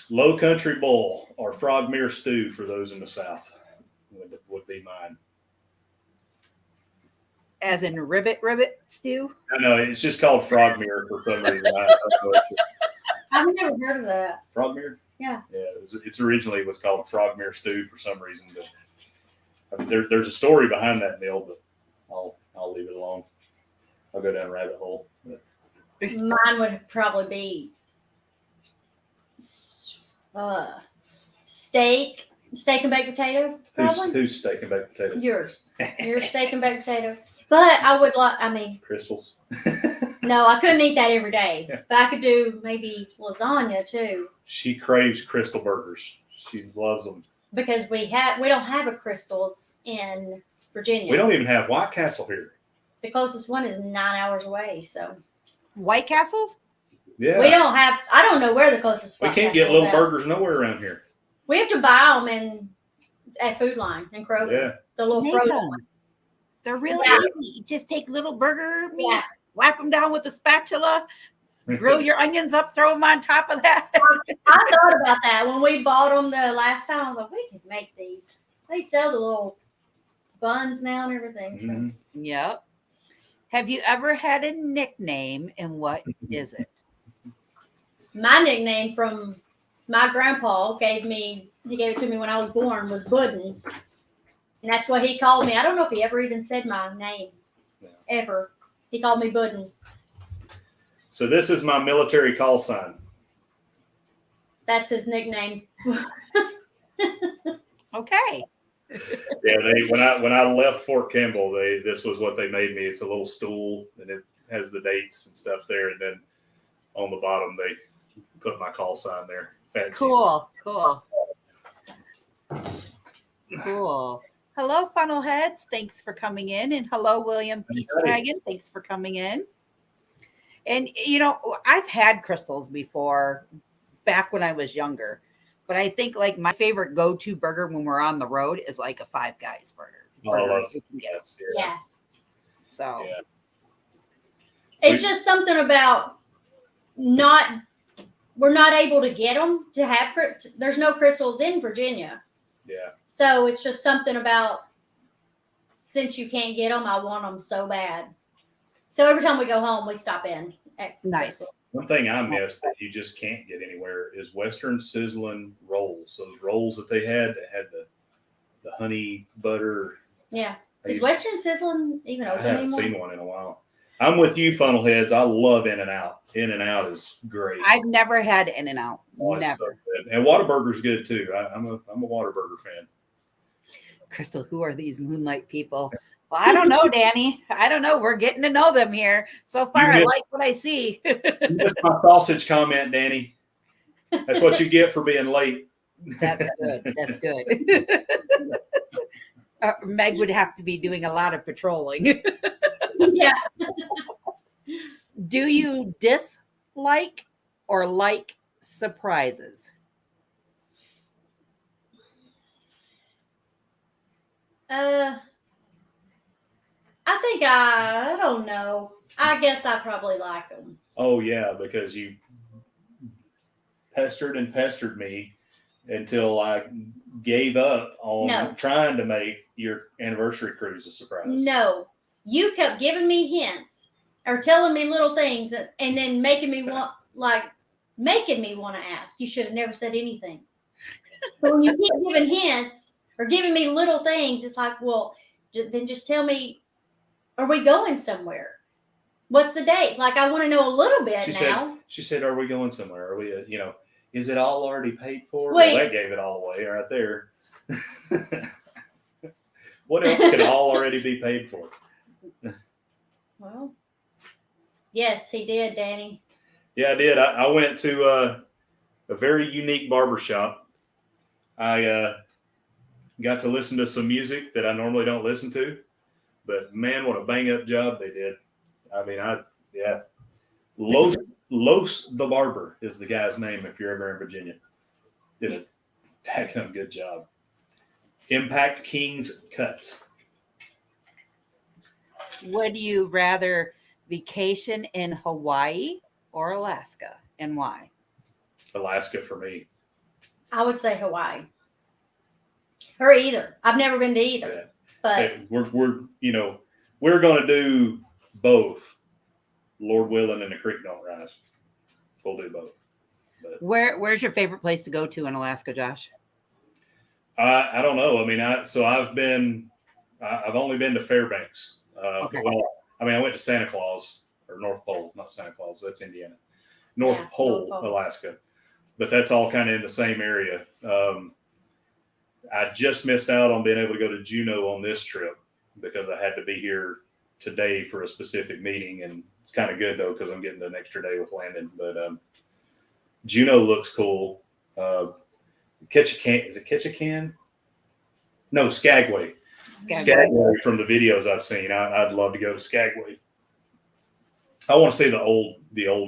Low Country Bowl or Frogmere stew for those in the South would be mine. As in ribbit stew? No, it's just called Frogmere for some reason. I've never heard of that. Frogmere? Yeah. Yeah, it's originally was called Frogmere stew for some reason, but there's a story behind that meal, but I'll leave it alone. I'll go down a rabbit hole. But. Mine would probably be steak and baked potato. Probably. Who's steak and baked potato? Yours. Your steak and baked potato. But I would Crystals. No, I couldn't eat that every day. Yeah. But I could do maybe lasagna too. She craves Crystal burgers. She loves them. Because we don't have a Crystals in Virginia. We don't even have White Castle here. The closest one is 9 hours away. So White Castles? Yeah. We don't have. I don't know where the closest. We can't get little burgers nowhere around here. We have to buy them at Food Line and Kroger. Yeah. The little frozen ones. They're really easy. Just take little burger meat, whap them down with a spatula, grill your onions up, throw them on top of that. I thought about that when we bought them the last time. I was like, we could make these. They sell the little buns now and everything. So. Mm-hmm. Yep. Have you ever had a nickname, and what is it? My nickname from my grandpa gave it to me when I was born, was Budden. And that's what he called me. I don't know if he ever even said my name, ever. He called me Budden. So this is my military call sign. That's his nickname. Okay. Yeah, when I left Fort Campbell, this was what they made me. It's a little stool and it has the dates and stuff there, and then on the bottom they put my call sign there. Fat Cool. Hello, Funnelheads. Thanks for coming in. And hello, William Peace Dragon. Thanks for coming in. And, I've had crystals before back when I was younger. But I think like my favorite go-to burger when we're on the road is like a Five Guys burger. I love yes, Yeah. So it's just something about we're not able to get them to have. There's no crystals in Virginia. Yeah. So it's just something about, since you can't get them, I want them so bad. So every time we go home, we stop in. Nice. Crystal. One thing I miss that you just can't get anywhere is Western sizzling rolls. Those rolls that they had that had the honey butter. Yeah. Is Western sizzling even open I haven't anymore? seen one in a while. I'm with you, Funnelheads. I love In-N-Out. In-N-Out is great. I've never had In-N-Out. Oh, Never. so good. And Whataburger's good too. I'm a Whataburger fan. Crystal, who are these Moonlight people? Well, I don't know, Danny. I don't know. We're getting to know them here. So far, I like what I see. You missed my sausage comment, Danny. That's what you get for being late. That's good. Meg would have to be doing a lot of patrolling. Yeah. Do you dislike or like surprises? I think I don't know. I guess I probably like them. Oh yeah, because you pestered me until I gave up on trying to make your anniversary cruise a surprise. No, you kept giving me hints or telling me little things and then making me want to ask. You should have never said anything. So when you keep giving hints or giving me little things, it's like, well, then just tell me, are we going somewhere? What's the dates? Like, I want to know a little bit now. She said, are we going somewhere? Are we, is it all already paid for? Wait. Well, that gave it all away right there. What else could all already be paid for? Well, yes, he did, Danny. Yeah, I did. I went to a very unique barbershop. I got to listen to some music that I normally don't listen to. But man, what a bang up job they did. I mean, Los the Barber is the guy's name if you're ever in Virginia. Did a daggum good job. Impact King's Cuts. Would you rather vacation in Hawaii or Alaska, and why? Alaska for me. I would say Hawaii. Or either. I've never been to either. Yeah. But hey, we're going to do both. Lord willing, and the creek don't rise. We'll do both. But where's your favorite place to go to in Alaska, Josh? I don't know. I mean, I've only been to Fairbanks. Okay. Well, I mean, I went to Santa Claus or North Pole, not Santa Claus. That's Indiana. North Pole, Alaska. But that's all kind of in the same area. I just missed out on being able to go to Juneau on this trip because I had to be here today for a specific meeting, and it's kind of good though because I'm getting an extra day with Landon. But Juneau looks cool. Ketchikan, is it Ketchikan? No, Skagway. Skagway from the videos I've seen. I'd love to go to Skagway. I want to see the old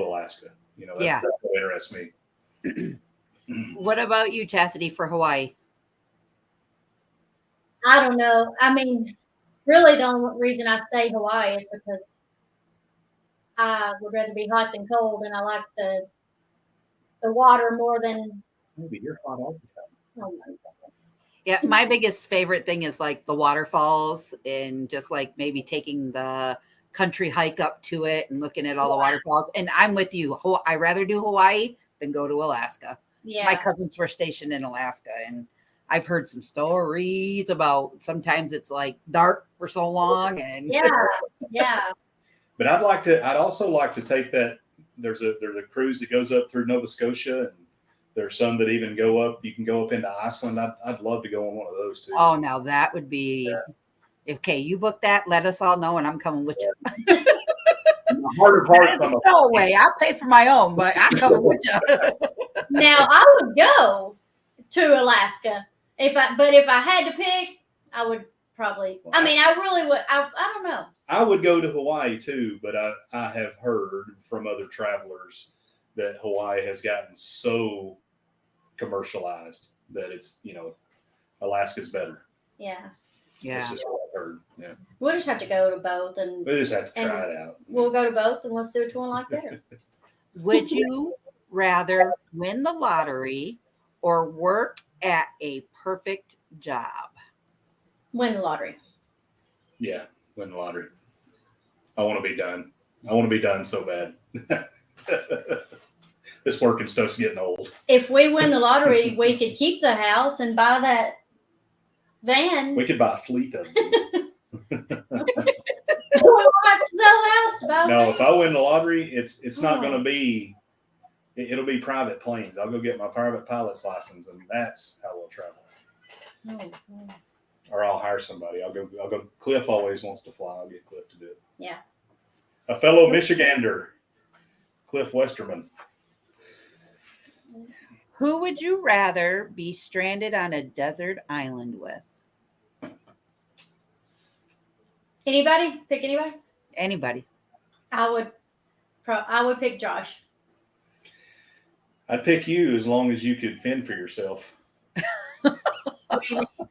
Alaska. That's what interests me. What about you, Chastity, for Hawaii? I don't know. I mean, really the only reason I say Hawaii is because I would rather be hot than cold, and I like the water more than. Maybe you're hot all the time. Oh my God. Yeah, my biggest favorite thing is like the waterfalls and just like maybe taking the country hike up to it and looking at all the waterfalls. And I'm with you. I rather do Hawaii than go to Alaska. Yeah. My cousins were stationed in Alaska, and I've heard some stories about sometimes it's like dark for so long. And yeah. But I'd also like to take that. There's a cruise that goes up through Nova Scotia, and There's some that even go up. You can go up into Iceland. I'd love to go on one of those too. Oh, now that would be okay. You book that. Let us all know, and I'm coming with you. The harder part There's a stowaway. I'll pay for my own, but I'm coming with you. Now I would go to Alaska if I had to pick, I would probably. I mean, I really would. I don't know. I would go to Hawaii too, but I have heard from other travelers that Hawaii has gotten so commercialized that it's, Alaska's better. Yeah. That's just what I've heard. Yeah. We'll just have to go to both, and We just have to try it out. we'll go to both, and we'll see which one I like better. Would you rather win the lottery or work at a perfect job? Win the lottery. Yeah, win the lottery. I want to be done. I want to be done so bad. This working stuff's getting old. If we win the lottery, we could keep the house and buy that van. We could buy a fleet of them. We won't have to sell the house to buy the No, van. if I win the lottery, it's not going to be. It'll be private planes. I'll go get my private pilot's license, and that's how we'll travel. Oh. Or I'll hire somebody. I'll go. Cliff always wants to fly. I'll get Cliff to do it. Yeah. A fellow Michigander, Cliff Westerman. Who would you rather be stranded on a desert island with? Anybody? Pick anybody? Anybody. I would pick Josh. I'd pick you as long as you could fend for yourself. What do you mean?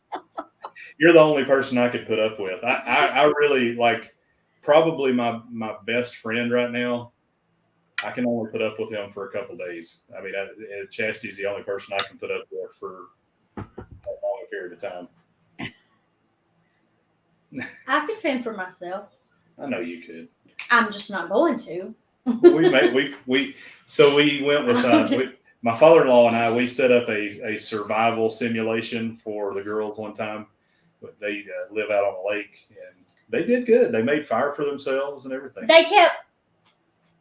You're the only person I could put up with. I really like probably my best friend right now. I can only put up with him for a couple days. I mean, Chastity's the only person I can put up with for a long period of time. I could fend for myself. I know you could. I'm just not going to. We went with my father-in-law and I. We set up a survival simulation for the girls one time. They live out on the lake, and they did good. They made fire for themselves and everything. They kept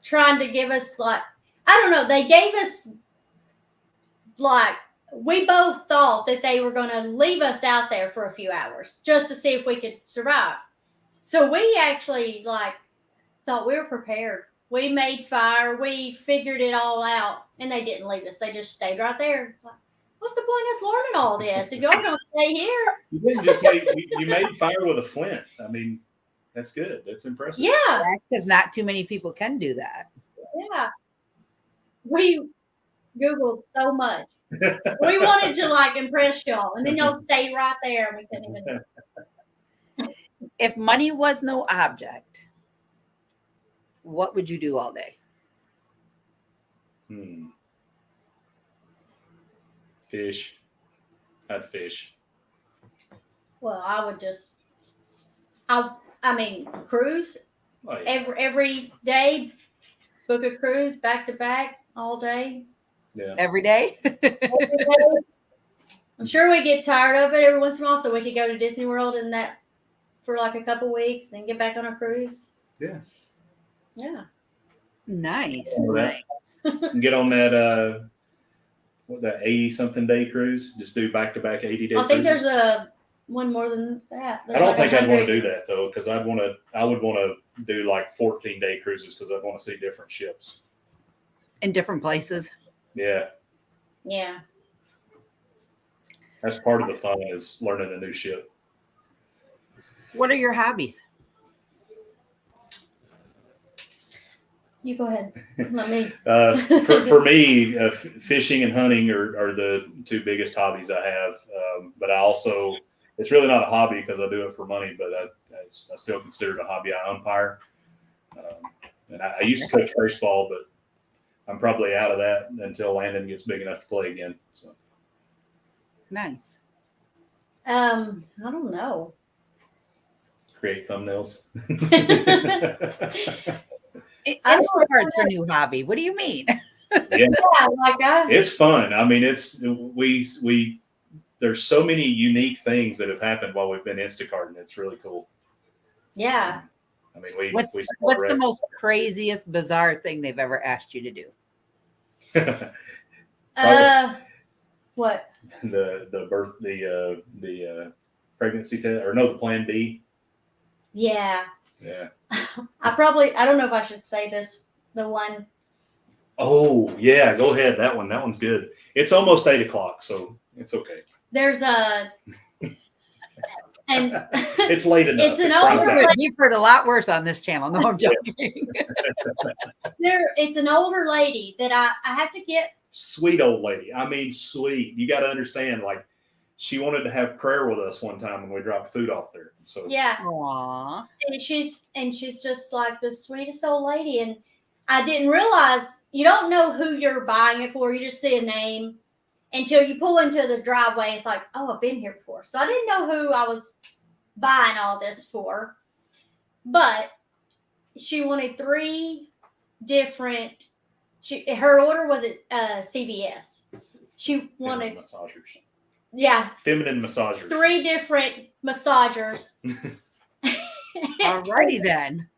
trying to give us I don't know. They gave us we both thought that they were going to leave us out there for a few hours just to see if we could survive. So we actually thought we were prepared. We made fire. We figured it all out, and they didn't leave us. They just stayed right there. What's the point of us learning all this if y'all going to stay here? You didn't just you made fire with a flint. I mean, that's good. That's impressive. Yeah. Because not too many people can do that. Yeah. We Googled so much. We wanted to impress y'all, and then y'all stayed right there, and we couldn't even. If money was no object, what would you do all day? Fish. I'd fish. Well, I would just. Cruise Oh, yeah. every day. Book a cruise back to back all day. Yeah. Every day? Every day. I'm sure we get tired of it every once in a while, so we could go to Disney World and that for a couple weeks, then get back on a cruise. Yeah. Yeah. Nice. Nice. Get on that that 80-something day cruise. Just do back-to-back 80-day I think cruises. there's one more than that. I don't think I'd want to do that though, because I would want to do 14-day cruises because I'd want to see different ships. In different places. Yeah. Yeah. That's part of the fun is learning a new ship. What are your hobbies? You go ahead. Let me. For me, fishing and hunting are the two biggest hobbies I have. But I also, it's really not a hobby because I do it for money, but I still consider it a hobby. I umpire. And I used to coach baseball, but I'm probably out of that until Landon gets big enough to play again. So. Nice. I don't know. Create thumbnails. Instacart's your new hobby. What do you mean? Yeah, It's fun. I mean, we there's so many unique things that have happened while we've been Instacarting. It's really cool. Yeah. I mean, What's the most craziest bizarre thing they've ever asked you to do? What? The pregnancy test, or no, the Plan B. Yeah. Yeah. I don't know if I should say this. The one. Oh yeah, go ahead. That one's good. It's almost 8:00, so it's okay. There's a. And it's late enough. It's an prime older time. lady. You've heard a lot worse on this channel. No, I'm joking. It's an older lady that I have to get. Sweet old lady. I mean, sweet. You got to understand, like, she wanted to have prayer with us one time when we dropped food off there. So Yeah. Aww. And she's just like the sweetest old lady. And I didn't realize you don't know who you're buying it for. You just see a name until you pull into the driveway. And it's like, oh, I've been here before. So I didn't know who I was buying all this for. But she wanted 3 different. Her order was at CVS. She wanted feminine massagers. Yeah. Feminine massagers. 3 different massagers. Alrighty then.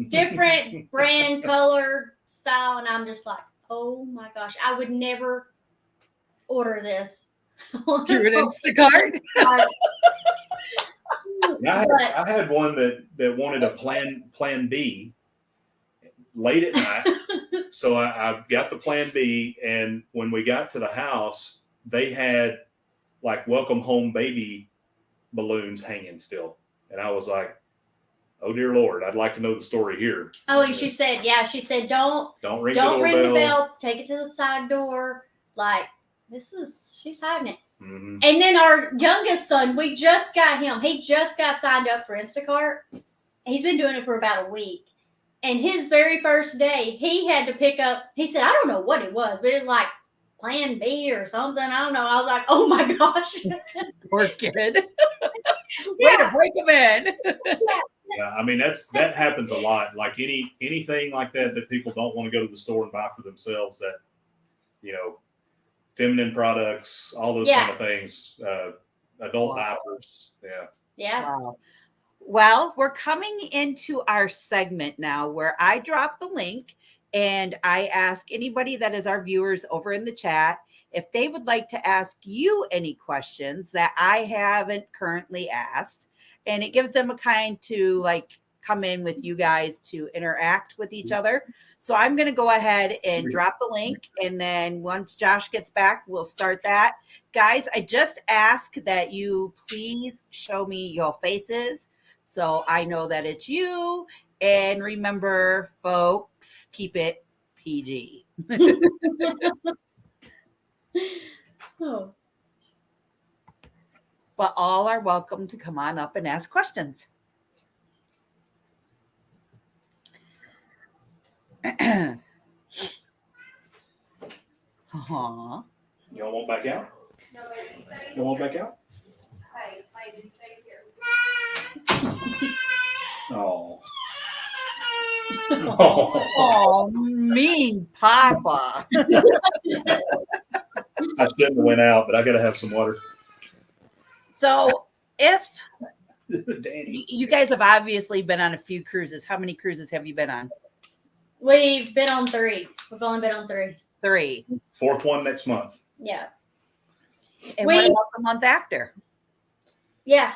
different brand, color, style, and I'm just like, oh my gosh, I would never order this. Through an Instacart. I had one that wanted a plan B late at night. So I got the Plan B, and when we got to the house, they had like welcome home baby balloons hanging still. And I was like, oh dear Lord, I'd like to know the story here. Oh, and she said, don't ring the bell, take it to the side door. Like, she's hiding it. Mm-hmm. And then our youngest son, we just got him. He just got signed up for Instacart. He's been doing it for about a week. And his very first day, he had to pick up, he said, I don't know what it was, but it's like Plan B or something. I don't know. I was like, oh my gosh. Poor kid. Way to break him in. Yeah, I mean, that happens a lot. Like anything like that people don't want to go to the store and buy for themselves, that, feminine products, all those kind of things, adult diapers. Yeah. Yeah. Wow. Well, we're coming into our segment now where I drop the link and I ask anybody that is our viewers over in the chat if they would like to ask you any questions that I haven't currently asked. And it gives them a kind to like come in with you guys to interact with each other. So I'm going to go ahead and drop the link. And then once Josh gets back, we'll start that. Guys, I just ask that you please show me your faces so I know that it's you. And remember, folks, keep it PG. Oh. But all are welcome to come on up and ask questions. Aww. You all want back out? You want back out? Oh. Oh, mean Papa. I shouldn't have went out, but I got to have some water. So if Danny. you guys have obviously been on a few cruises, how many cruises have you been on? We've been on 3. We've only been on 3. 3. 4th one next month. Yeah. And what about the month after? Yeah.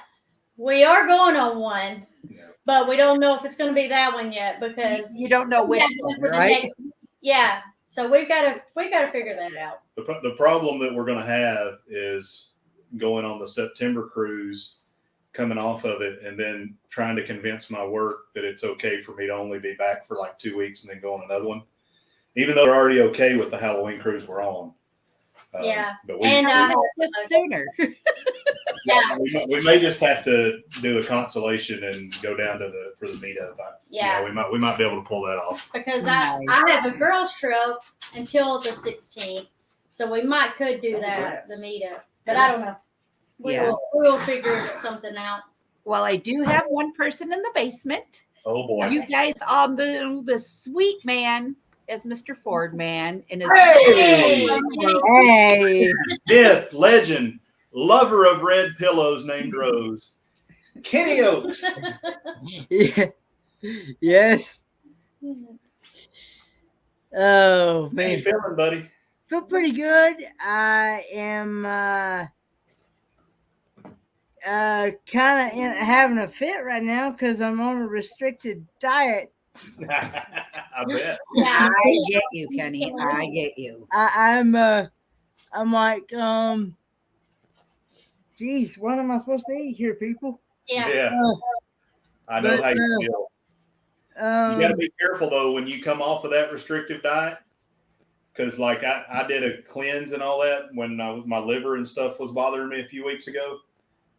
We are going on one, Yeah. but we don't know if it's going to be that one yet because you don't know which one, right? Yeah. So we've got to figure that out. The problem that we're going to have is going on the September cruise, coming off of it, and then trying to convince my work that it's okay for me to only be back for like 2 weeks and then go on another one, even though they're already okay with the Halloween cruise we're on. Yeah. But just sooner. Yeah. We may just have to do a consolation and go down for the meetup. Yeah. We might be able to pull that off. Because I have a girls trip until the 16th, so we could do that, the meetup. But I don't know. We'll figure something out. Well, I do have one person in the basement. Oh boy! You guys on the sweet man as Mr. Ford man and his Hey! Myth, legend, lover of red pillows named Rose, Kenny Oaks. Yeah. Yes. Oh How man, you feeling, buddy? feel pretty good. I am kind of having a fit right now because I'm on a restricted diet. I bet. Yeah. I get you, Kenny. I get you. I'm like, geez, what am I supposed to eat here, people? Yeah. I know But, how you feel. You got to be careful though when you come off of that restrictive diet, because like I did a cleanse and all that when my liver and stuff was bothering me a few weeks ago.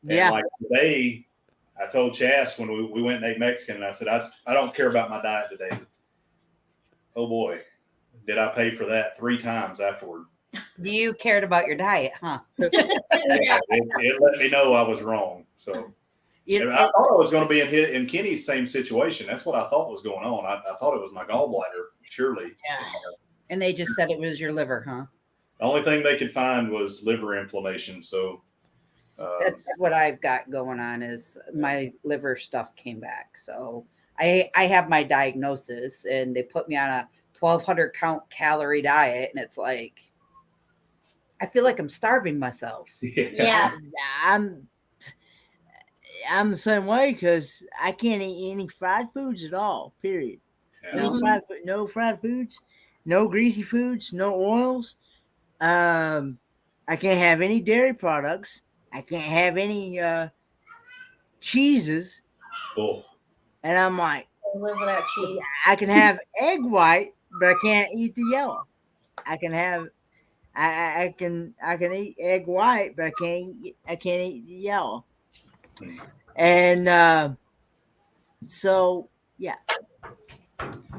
And like today, I told Chas when we went and ate Mexican, and I said I don't care about my diet today. Oh boy, did I pay for that 3 times afterward. You cared about your diet, huh? Yeah. It let me know I was wrong. So I thought I was going to be in Kenny's same situation. That's what I thought was going on. I thought it was my gallbladder, surely. Yeah. And they just said it was your liver, huh? The only thing they could find was liver inflammation. So that's what I've got going on is my liver stuff came back. So I have my diagnosis and they put me on a 1,200 count calorie diet. And it's like, I feel like I'm starving myself. Yeah. I'm the same way because I can't eat any fried foods at all. Period. No fried foods, no greasy foods, no oils. I can't have any dairy products. I can't have any cheeses. Oh. And I'm like, live without cheese. I can have egg white, but I can't eat the yellow. I can have. I can eat egg white, but I can't eat the yellow. And so yeah.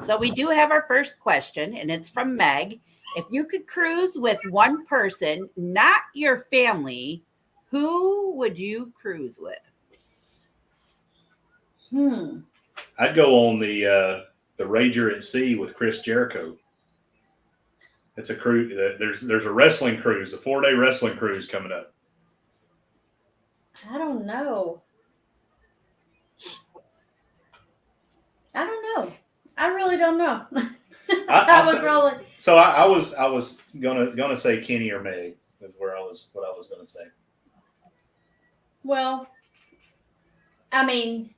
So we do have our first question, and it's from Meg. If you could cruise with one person, not your family, who would you cruise with? I'd go on the Rager at Sea with Chris Jericho. It's a cruise. There's a wrestling cruise, a 4-day wrestling cruise coming up. I don't know. I really don't know. I would probably. So I was gonna say Kenny or Meg is what I was gonna say. Well, I mean,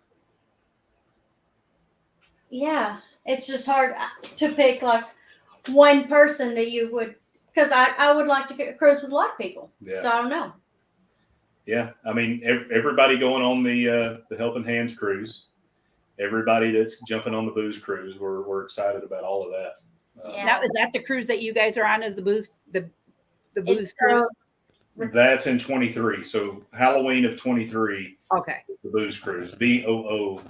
yeah, it's just hard to pick like one person that you would, because I would like to cruise with a lot of people. Yeah. So I don't know. Yeah, I mean everybody going on the Helping Hands cruise, everybody that's jumping on the booze cruise, we're excited about all of that. Now, is that the cruise that you guys are on? Is the booze cruise? That's in 23. So Halloween of 23. Okay. The booze cruise, BOO.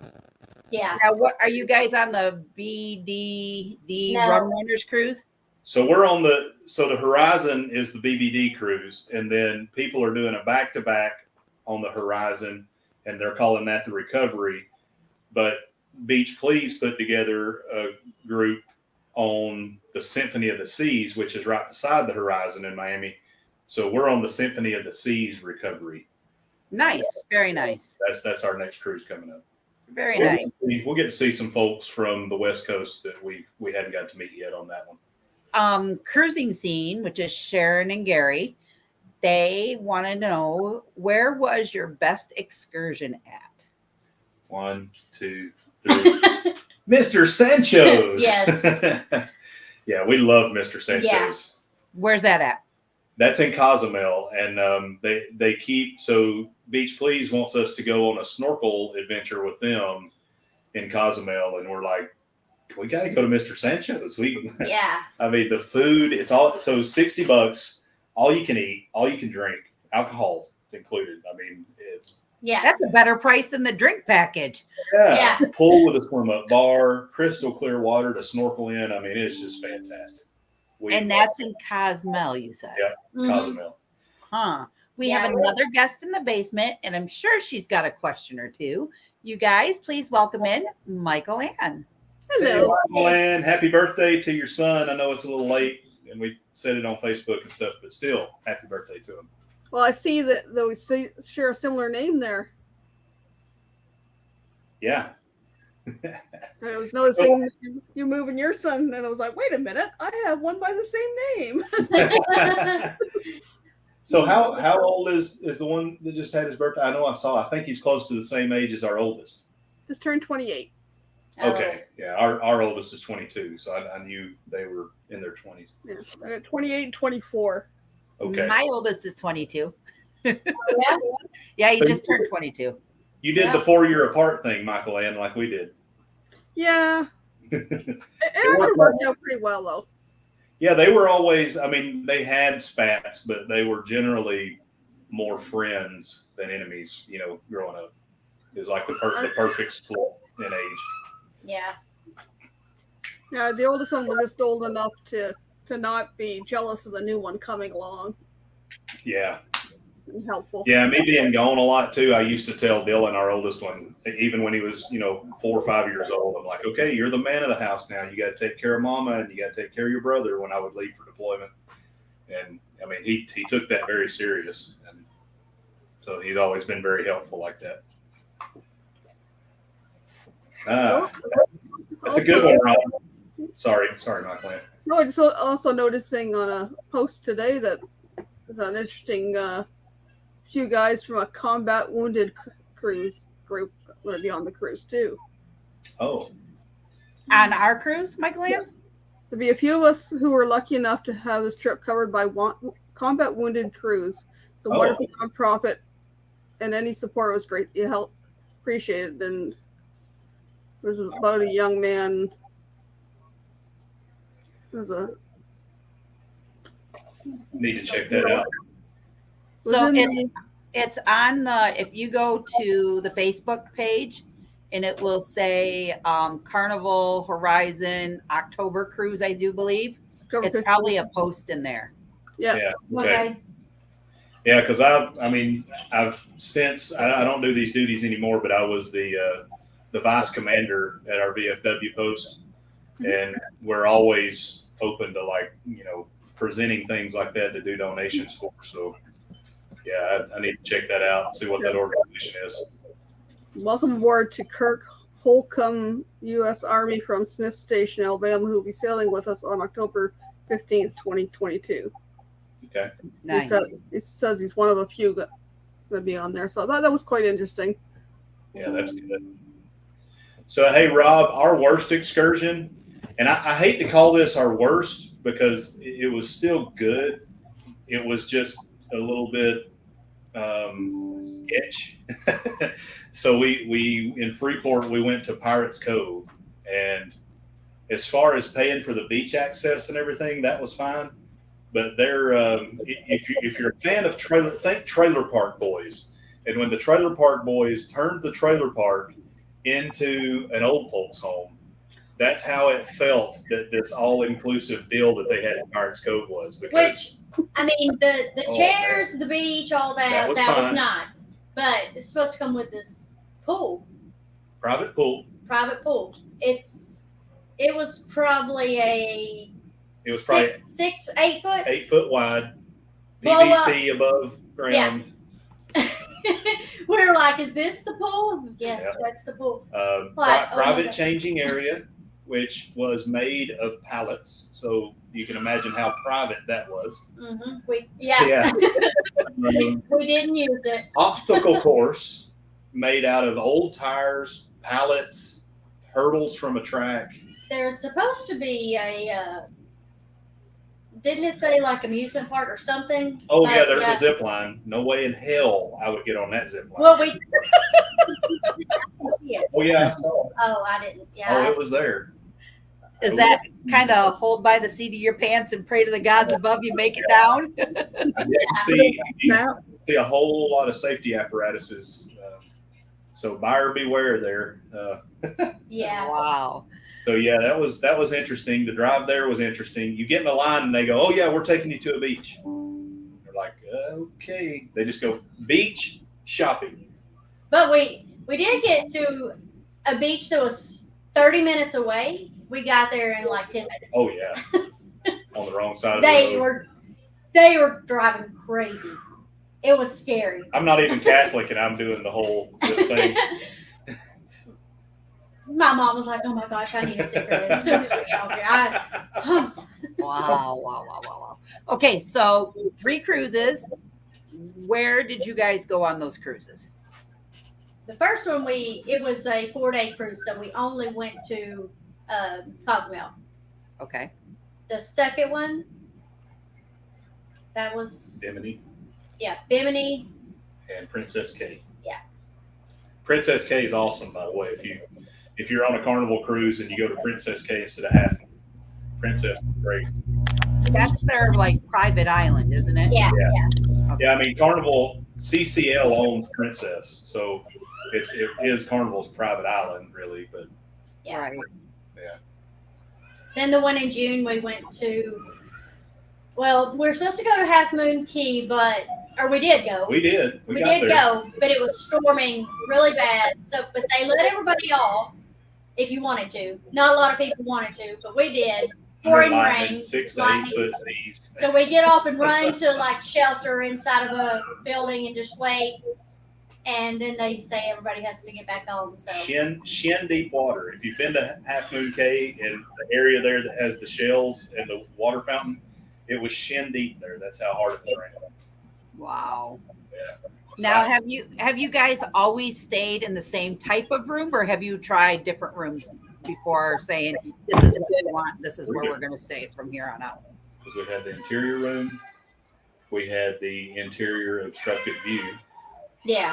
Yeah. Now, what are you guys on the BDD Rum Runners cruise? So we're on the Horizon is the BBD cruise, and then people are doing a back-to-back on the Horizon, and they're calling that the Recovery. But Beach Please put together a group on the Symphony of the Seas, which is right beside the Horizon in Miami. So we're on the Symphony of the Seas Recovery. Nice, very nice. That's our next cruise coming up. Very nice. We'll get to see some folks from the West Coast that we hadn't got to meet yet on that one. Cruising Scene, which is Sharon and Gary, they want to know, where was your best excursion at? 1, 2, 3. Mr. Sancho's. Yes. Yeah, we love Mr. Sancho's. Yeah. Where's that at? That's in Cozumel, and they keep, so Beach Please wants us to go on a snorkel adventure with them in Cozumel, and we're like, we got to go to Mr. Sancho's. Yeah. I mean, the food, it's all, so $60, all you can eat, all you can drink, alcohol included. I mean, yeah, that's a better price than the drink package. Yeah. Pool with a swim up bar, crystal clear water to snorkel in. I mean, it's just fantastic. And that's in Cozumel, you said? Yeah, Cozumel. Huh. We have another guest in the basement, and I'm sure she's got a question or two. You guys, please welcome in Michael Ann. Hello. Hey, Michael Ann, happy birthday to your son. I know it's a little late, and we said it on Facebook and stuff, but still, happy birthday to him. Well, I see that we share a similar name there. Yeah. I was noticing you moving your son, and I was like, wait a minute, I have one by the same name. So how old is the one that just had his birthday? I think he's close to the same age as our oldest. Just turned 28. Okay. Yeah. Our oldest is 22. So I knew they were in their 20s. Yeah, I got 28 and 24. Okay. My oldest is 22. Yeah. Yeah, he just turned 22. You did the 4-year apart thing, Michael Ann, like we did. Yeah. It actually worked out pretty well, though. Yeah, they were always, they had spats, but they were generally more friends than enemies, growing up. It was like the perfect split in age. Yeah. Yeah, the oldest one was just old enough to not be jealous of the new one coming along. Yeah. Helpful. Yeah, me being gone a lot too. I used to tell Dylan, our oldest one, even when he was, 4 or 5 years old, I'm like, okay, you're the man of the house now. You got to take care of mama and you got to take care of your brother when I would leave for deployment. And he took that very serious. And so he's always been very helpful like that. That's a good one, Rob. Sorry, Michael. No, I just also noticing on a post today that there's an interesting few guys from a combat wounded cruise group going to be on the cruise too. Oh. On our cruise, Michael Ann? There'll be a few of us who were lucky enough to have this trip covered by Combat Wounded Cruise. It's a wonderful nonprofit, and any support was greatly appreciated. And there's about a young man. Need to check that out. So it's on if you go to the Facebook page, and it will say Carnival Horizon October cruise, I do believe. It's probably a post in there. Yeah. Okay. Yeah, because I've since I don't do these duties anymore, but I was the vice commander at our VFW post, and we're always open to presenting things like that to do donations for. So yeah, I need to check that out and see what that organization is. Welcome aboard to Kirk Holcomb, U.S. Army from Smith Station, Alabama, who will be sailing with us on October 15th, 2022. Okay. Nice. It says he's one of a few that going to be on there. So I thought that was quite interesting. Yeah, that's good. So, hey, Rob, our worst excursion, and I hate to call this our worst because it was still good. It was just a little bit sketch. So we in Freeport, we went to Pirates Cove, and as far as paying for the beach access and everything, that was fine. But there, if you're a fan of think Trailer Park Boys, and when the Trailer Park Boys turned the trailer park into an old folks home, that's how it felt that this all-inclusive deal that they had at Pirates Cove was. Because the chairs, the beach, all that was nice. But it's supposed to come with this pool. Private pool. It was probably 8 foot. 8 foot wide. PVC above ground. Yeah. We were like, is this the pool? Yes, that's the pool. Private changing area, which was made of pallets. So you can imagine how private that was. Mm-hmm. We didn't use it. Obstacle course made out of old tires, pallets, hurdles from a track. There's supposed to be didn't it say like amusement park or something? Oh, yeah, there's a zip line. No way in hell I would get on that zip line. Well, Oh, yeah, I saw it. Oh, I didn't. Yeah. Oh, it was there. Is that kind of hold by the seat of your pants and pray to the gods above you make it down? You see a whole lot of safety apparatuses. So buyer beware there. Yeah. Wow. So yeah, that was interesting. The drive there was interesting. You get in a line and they go, "Oh yeah, we're taking you to a beach." They're like, "Okay." They just go beach shopping. But we did get to a beach that was 30 minutes away. We got there in like 10 minutes. Oh yeah, on the wrong side of the road. They were driving crazy. It was scary. I'm not even Catholic, and I'm doing the whole this thing. my mom was like, "Oh my gosh, I need a cigarette as soon as we get off here." Wow. Okay, so 3 cruises. Where did you guys go on those cruises? The first one it was a 4-day cruise, so we only went to Cozumel. Okay. The second one, that was Bimini Bimini. and Princess K. Yeah. Princess K is awesome, by the way. If you're on a Carnival cruise and you go to Princess K instead of Half Moon, Princess is great. That's their like private island, isn't it? Yeah. Yeah, I mean Carnival CCL owns Princess, so it is Carnival's private island, really. But Yeah. Right. Then the one in June we went to. Well, we're supposed to go to Half Moon Key, we did go. we did. We got did there. go, but it was storming really bad. But they let everybody off if you wanted to. Not a lot of people wanted to, but we did. Pouring Lightning, rain, 6 to 8 lightning. foot seas. So we get off and run to like shelter inside of a building and just wait. And then they say everybody has to get back on. So Shin deep water. If you've been to Half Moon Cay and the area there that has the shells and the water fountain, it was shin deep there. That's how hard it was raining. Wow. Yeah. Now, have you guys always stayed in the same type of room, or have you tried different rooms before saying this is what we want, this is where we're going to stay from here on out? Because we had the interior room, we had the interior obstructed view. yeah.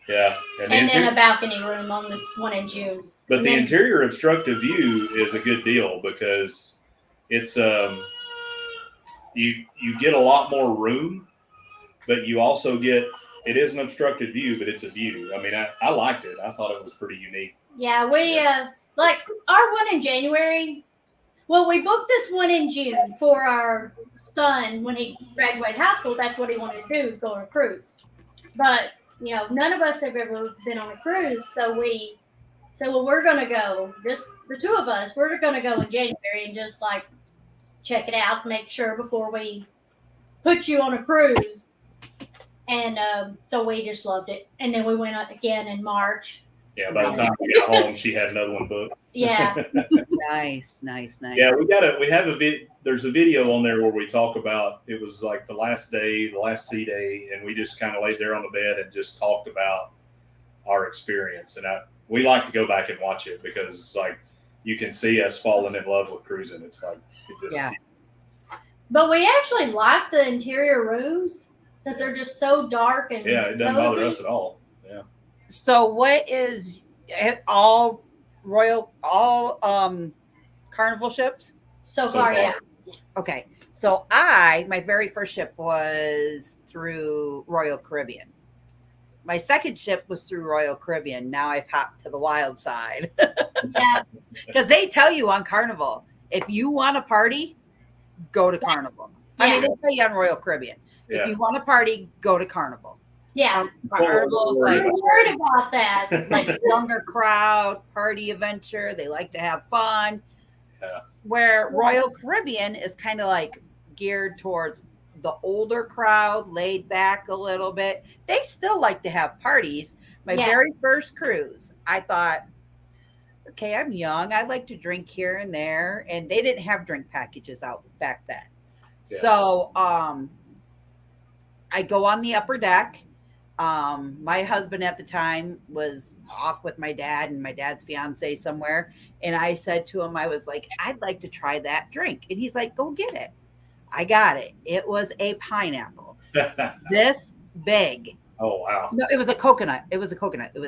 Yeah, And then a balcony room on this one in June. but and the then- interior obstructive view is a good deal because it's you get a lot more room, but you also get it is an obstructed view, but it's a view. I mean, I liked it. I thought it was pretty unique. Yeah, we like our one in January. Well, we booked this one in June for our son when he graduated high school. That's what he wanted to do, is go on a cruise. But none of us have ever been on a cruise, so we said, well, we're gonna go. The two of us, we're gonna go in January and just like check it out, make sure before we put you on a cruise. And so we just loved it. And then we went again in March. Yeah, by the time we got home, she had another one booked. Yeah. Nice. Yeah, there's a video on there where we talk about, it was like the last sea day, and we just kind of laid there on the bed and just talked about our experience. And we like to go back and watch it because it's like you can see us falling in love with cruising. It's like Yeah. But we actually like the interior rooms because they're just so dark and yeah, it doesn't cozy. bother us at all. Yeah. So what is all Carnival ships? So So far, far. yeah. Okay. So my very first ship was through Royal Caribbean. My second ship was through Royal Caribbean. Now I've hopped to the wild side. Yeah. Because they tell you on Carnival, if you want to party, go to Carnival. I mean, they tell you on Royal Caribbean. Yeah. If you want to party, go to Carnival. Yeah. Carnival's We like were worried about that. like younger crowd, party adventure. They like to have fun. Yeah. Where Royal Caribbean is kind of like geared towards the older crowd, laid back a little bit. They still like to have parties. My Yeah. very first cruise, I thought, okay, I'm young. I like to drink here and there. And they didn't have drink packages out back then. Yeah. So I go on the upper deck. My husband at the time was off with my dad and my dad's fiance somewhere. And I said to him, I was like, I'd like to try that drink. And he's like, go get it. I got it. It was a pineapple this big. Oh, wow. No, it was a coconut. It was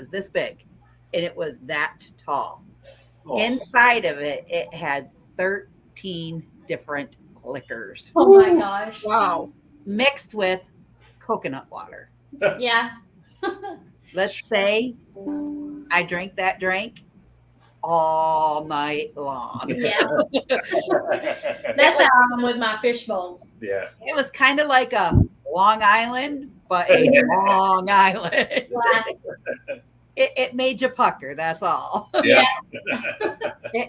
this big. And it was that tall. Oh. Inside of it, it had 13 different liquors Oh my gosh. Wow. mixed with coconut water. Yeah. Let's say I drank that drink all night long. Yeah. That's how I'm with my fish bowls. Yeah. It was kind of like a Long Island, but a Long Island. Yeah. It made you pucker, that's all. Yeah.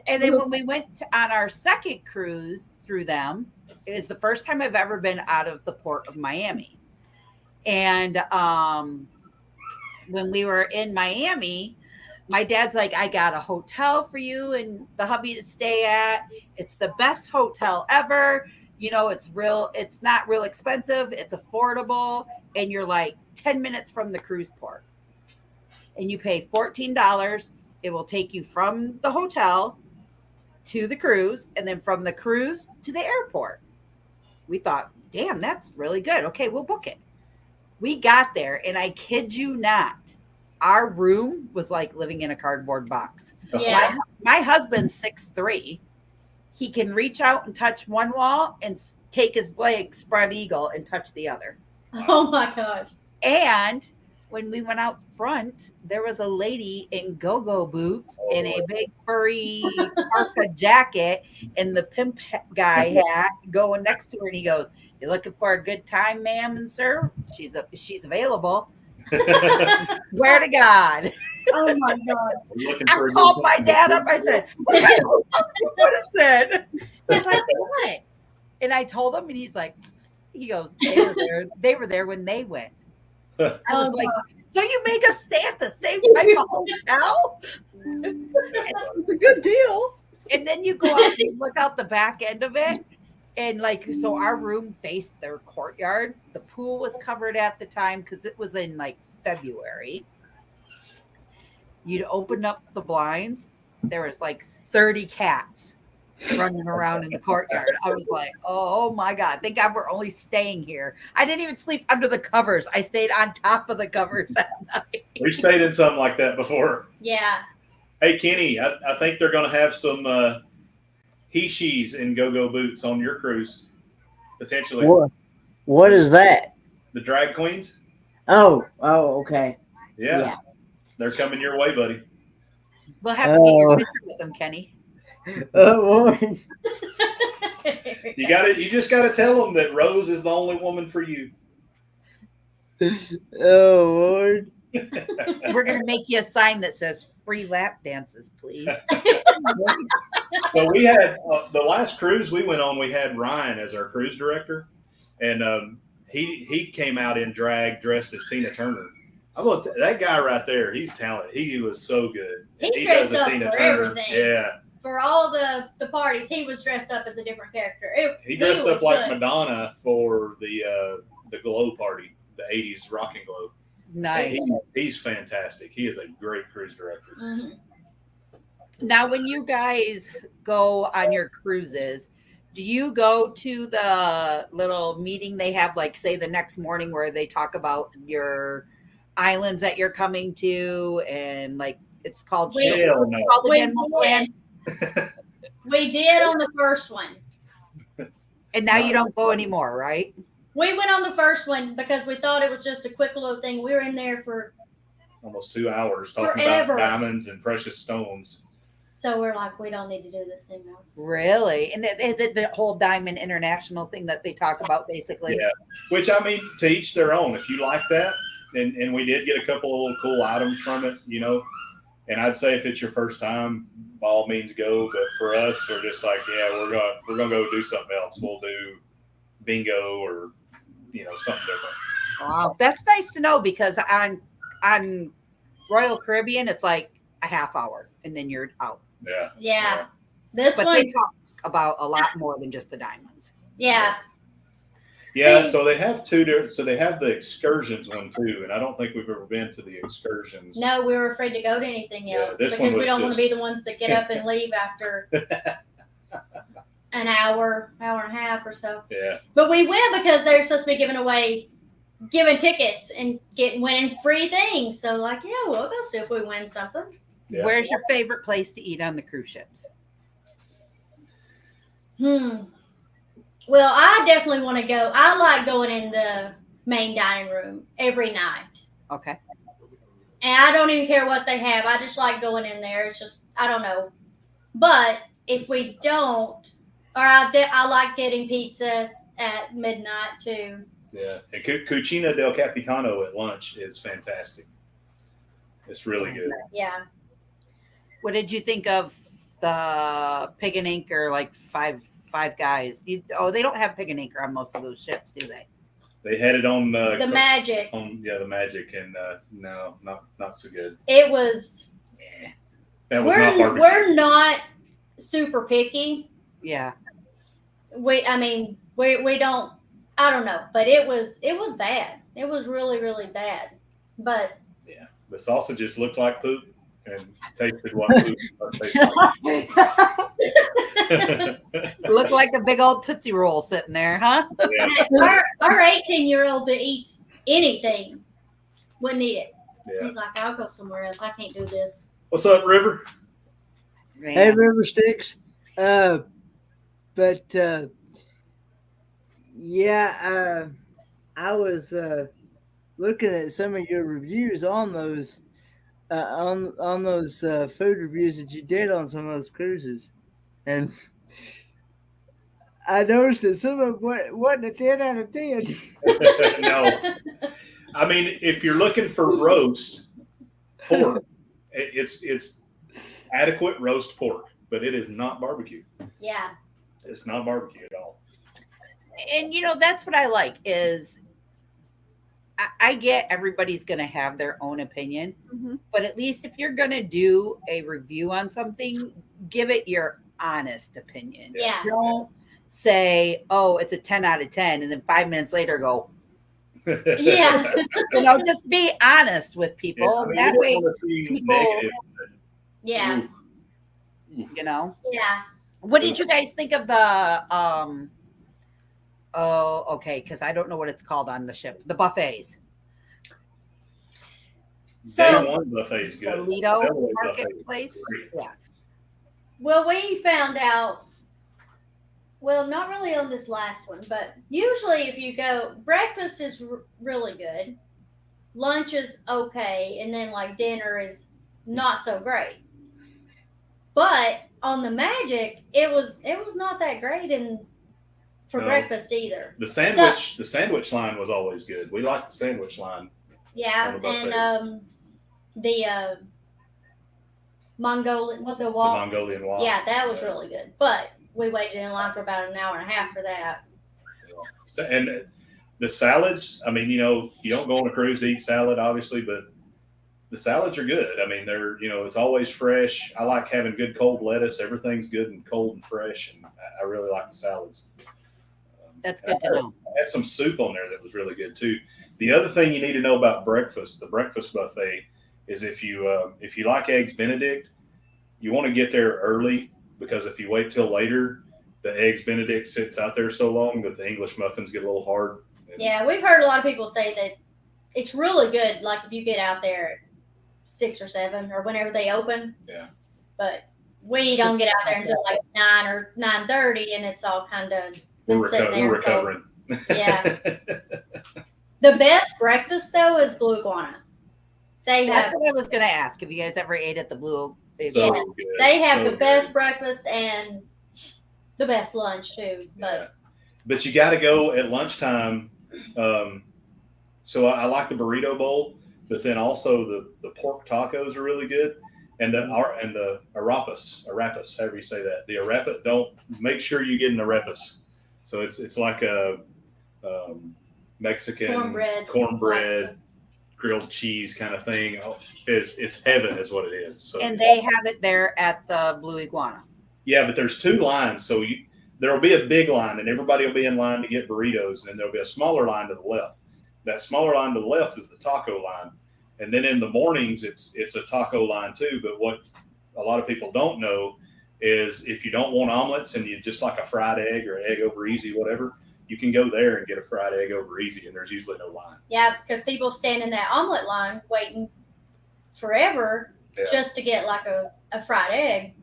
And then when we went on our second cruise through them, it was the first time I've ever been out of the port of Miami. And when we were in Miami, my dad's like, I got a hotel for you and the hubby to stay at. It's the best hotel ever. You know, it's not real expensive. It's affordable. And you're like 10 minutes from the cruise port. And you pay $14. It will take you from the hotel to the cruise and then from the cruise to the airport. We thought, damn, that's really good. Okay, we'll book it. We got there, and I kid you not, our room was like living in a cardboard box. Yeah. My husband's 6'3". He can reach out and touch one wall and take his leg spread eagle and touch the other. Oh my gosh. And when we went out front, there was a lady in go-go boots and a big furry parka jacket and the pimp guy hat going next to her. And he goes, "You looking for a good time, ma'am and sir? She's available." Where to God? Oh my God. I called my dad up. I said, "What is it?" He's like, "What?" And I told him, and he goes, they were there when they went. I was like, so you make us stay at the same type of hotel? It's a good deal. And then you go out and look out the back end of it. And like, so our room faced their courtyard. The pool was covered at the time because it was in like February. You'd open up the blinds. There was like 30 cats running around in the courtyard. I was like, oh my God, thank God we're only staying here. I didn't even sleep under the covers. I stayed on top of the covers that night. We stayed in something like that before. Yeah. Hey, Kenny, I think they're going to have some he-she's and go-go boots on your cruise, potentially. What is that? The drag queens? Oh, okay. Yeah. They're coming your way, buddy. We'll have to get your picture with them, Kenny. Oh, You just got to tell them that Rose is the only woman for you. oh Lord. We're going to make you a sign that says free lap dances, please. So we had the last cruise we went on, we had Ryan as our cruise director. And he came out in drag dressed as Tina Turner. That guy right there, he's talented. He was so good. He dressed up for everything. Yeah. For all the parties, he was dressed up as a different character. He dressed up like good. Madonna for the Glow party, the 80s Rock and Glow. Nice. He's fantastic. He is a great cruise director. Mm-hmm. Now, when you guys go on your cruises, do you go to the little meeting they have, like, say, the next morning where they talk about your islands that you're coming to and, like, it's called We did on the first one. And now you don't go anymore, right? We went on the first one because we thought it was just a quick little thing. We were in there for almost 2 hours talking forever. about diamonds and precious stones. So we're like, we don't need to do this thing now. Really? And is it the whole Diamond International thing that they talk about, basically? Yeah. Which, I mean, to each their own. If you like that, and we did get a couple of little cool items from it, you know. And I'd say if it's your first time, by all means go. But for us, we're just like, yeah, we're gonna go do something else. We'll do bingo or something different. Wow, that's nice to know because on Royal Caribbean, it's like a half hour and then you're out. Yeah. This but one, they talk about a lot more than just the diamonds. Yeah. Yeah, See, so they have two different. So they have the excursions one too, and I don't think we've ever been to the excursions. No, we were afraid to go to anything else this because one we don't was want to be the ones that get up and leave after an hour and a half or so. Yeah. But we went because they're supposed to be giving tickets and winning free things. So like, yeah, we'll go see if we win something. Yeah. Where's your favorite place to eat on the cruise ships? Well, I definitely want to go. I like going in the main dining room every night. Okay. And I don't even care what they have. I just like going in there. It's just, I don't know. But if we don't, or I like getting pizza at midnight too. Yeah. And Cucina del Capitano at lunch is fantastic. It's really good. Yeah. What did you think of the Pig and Anchor, like five guys? They don't have Pig and Anchor on most of those ships, do they? They had it on the Magic. The Magic, and no, not so good. It was That was not barbecue. We're not super picky. Yeah. We don't. I don't know, but it was bad. It was really, really bad. But Yeah, the sausages looked like poop and tasted what poop tasted like. Looked like a big old Tootsie Roll sitting there, huh? Yeah. our 18-year-old that eats anything wouldn't eat it. Yeah. He's like, I'll go somewhere else. I can't do this. What's up, River? Man. Hey, River Sticks. Yeah, I was looking at some of your reviews on those on those food reviews that you did on some of those cruises, and I noticed that some of them wasn't a 10 out of 10. No, I mean, if you're looking for roast pork, it's adequate roast pork, but it is not barbecue. Yeah. It's not barbecue at all. And that's what I like is I get everybody's going to have their own opinion, but at least if you're going to do a review on something, give it your honest opinion. Yeah. Don't say, oh, it's a 10 out of 10. And then 5 minutes later go, Yeah. Just be honest with people. Yeah, I mean, That way, people, negative. Yeah. Yeah. What did you guys think of the, oh, okay, because I don't know what it's called on the ship. The buffets. Day So, one buffet is good. The Lido Elway buffet is Marketplace. great. Yeah. well, we found out, well, not really on this last one, but usually if you go, breakfast is really good. Lunch is okay. And then like dinner is not so great. But on the Magic, it was not that great for No. breakfast either. The sandwich line was always good. We liked the sandwich line. Yeah, on the and the Mongolian, The Mongolian wok. Yeah, that was really good. But we waited in line for about an hour and a half for that. And the salads, I mean, you don't go on a cruise to eat salad, obviously, but the salads are good. I mean, they're, it's always fresh. I like having good cold lettuce. Everything's good and cold and fresh, and I really like the salads. That's good to know. I had some soup on there that was really good too. The other thing you need to know about breakfast, the breakfast buffet, is if you like eggs Benedict, you want to get there early, because if you wait till later, the eggs Benedict sits out there so long that the English muffins get a little hard. Yeah, we've heard a lot of people say that it's really good. Like if you get out there at 6 or 7 or whenever they open. Yeah. But we don't get out there until like 9 or 9:30, and it's all kind of been sitting there. We're recovering. Yeah. The best breakfast though is Blue Iguana. That's what I was going to ask. Have you guys ever ate at the Blue? So yes, good. they have So the best good. breakfast and the best lunch too. But you got to go at lunchtime. So I like the burrito bowl, but then also the pork tacos are really good, and the arepas, however you say that. The arepa, don't make sure you get an arepas. So it's like a Mexican cornbread, grilled cheese kind of thing. It's heaven, is what it is. So, And they have it there at the Blue Iguana. yeah, but there's 2 lines, so there'll be a big line, and everybody will be in line to get burritos, and then there'll be a smaller line to the left. That smaller line to the left is the taco line, and then in the mornings it's a taco line too. But what a lot of people don't know is if you don't want omelets and you just like a fried egg or egg over easy, whatever, you can go there and get a fried egg over easy, and there's usually no line. Yeah, because people stand in that omelet line waiting forever just to get like a fried egg.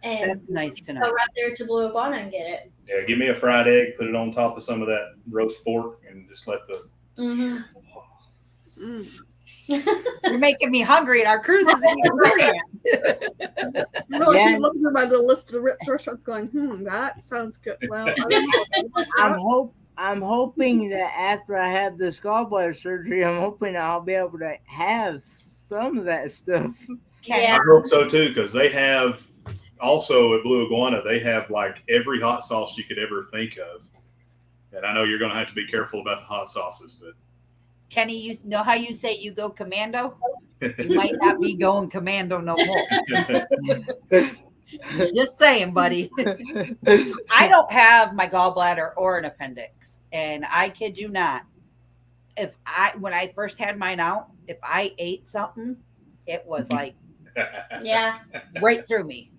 And That's nice to go know. right there to Blue Iguana and get it. Yeah, give me a fried egg, put it on top of some of that roast pork, and just let the. Mm. You're making me hungry, and our cruise isn't even here yet. I'm really Yeah. looking through my little list of the restaurants going, that sounds good. Well, I don't know. I'm hoping that after I have this gallbladder surgery, I'm hoping I'll be able to have some of that stuff. Yeah. I hope so too, because they have also at Blue Iguana, they have like every hot sauce you could ever think of. And I know you're going to have to be careful about the hot sauces, but Kenny, you know how you say you go commando? You might not be going commando no more. Just saying, buddy. I don't have my gallbladder or an appendix, and I kid you not. When I first had mine out, if I ate something, it was like Yeah. right through me.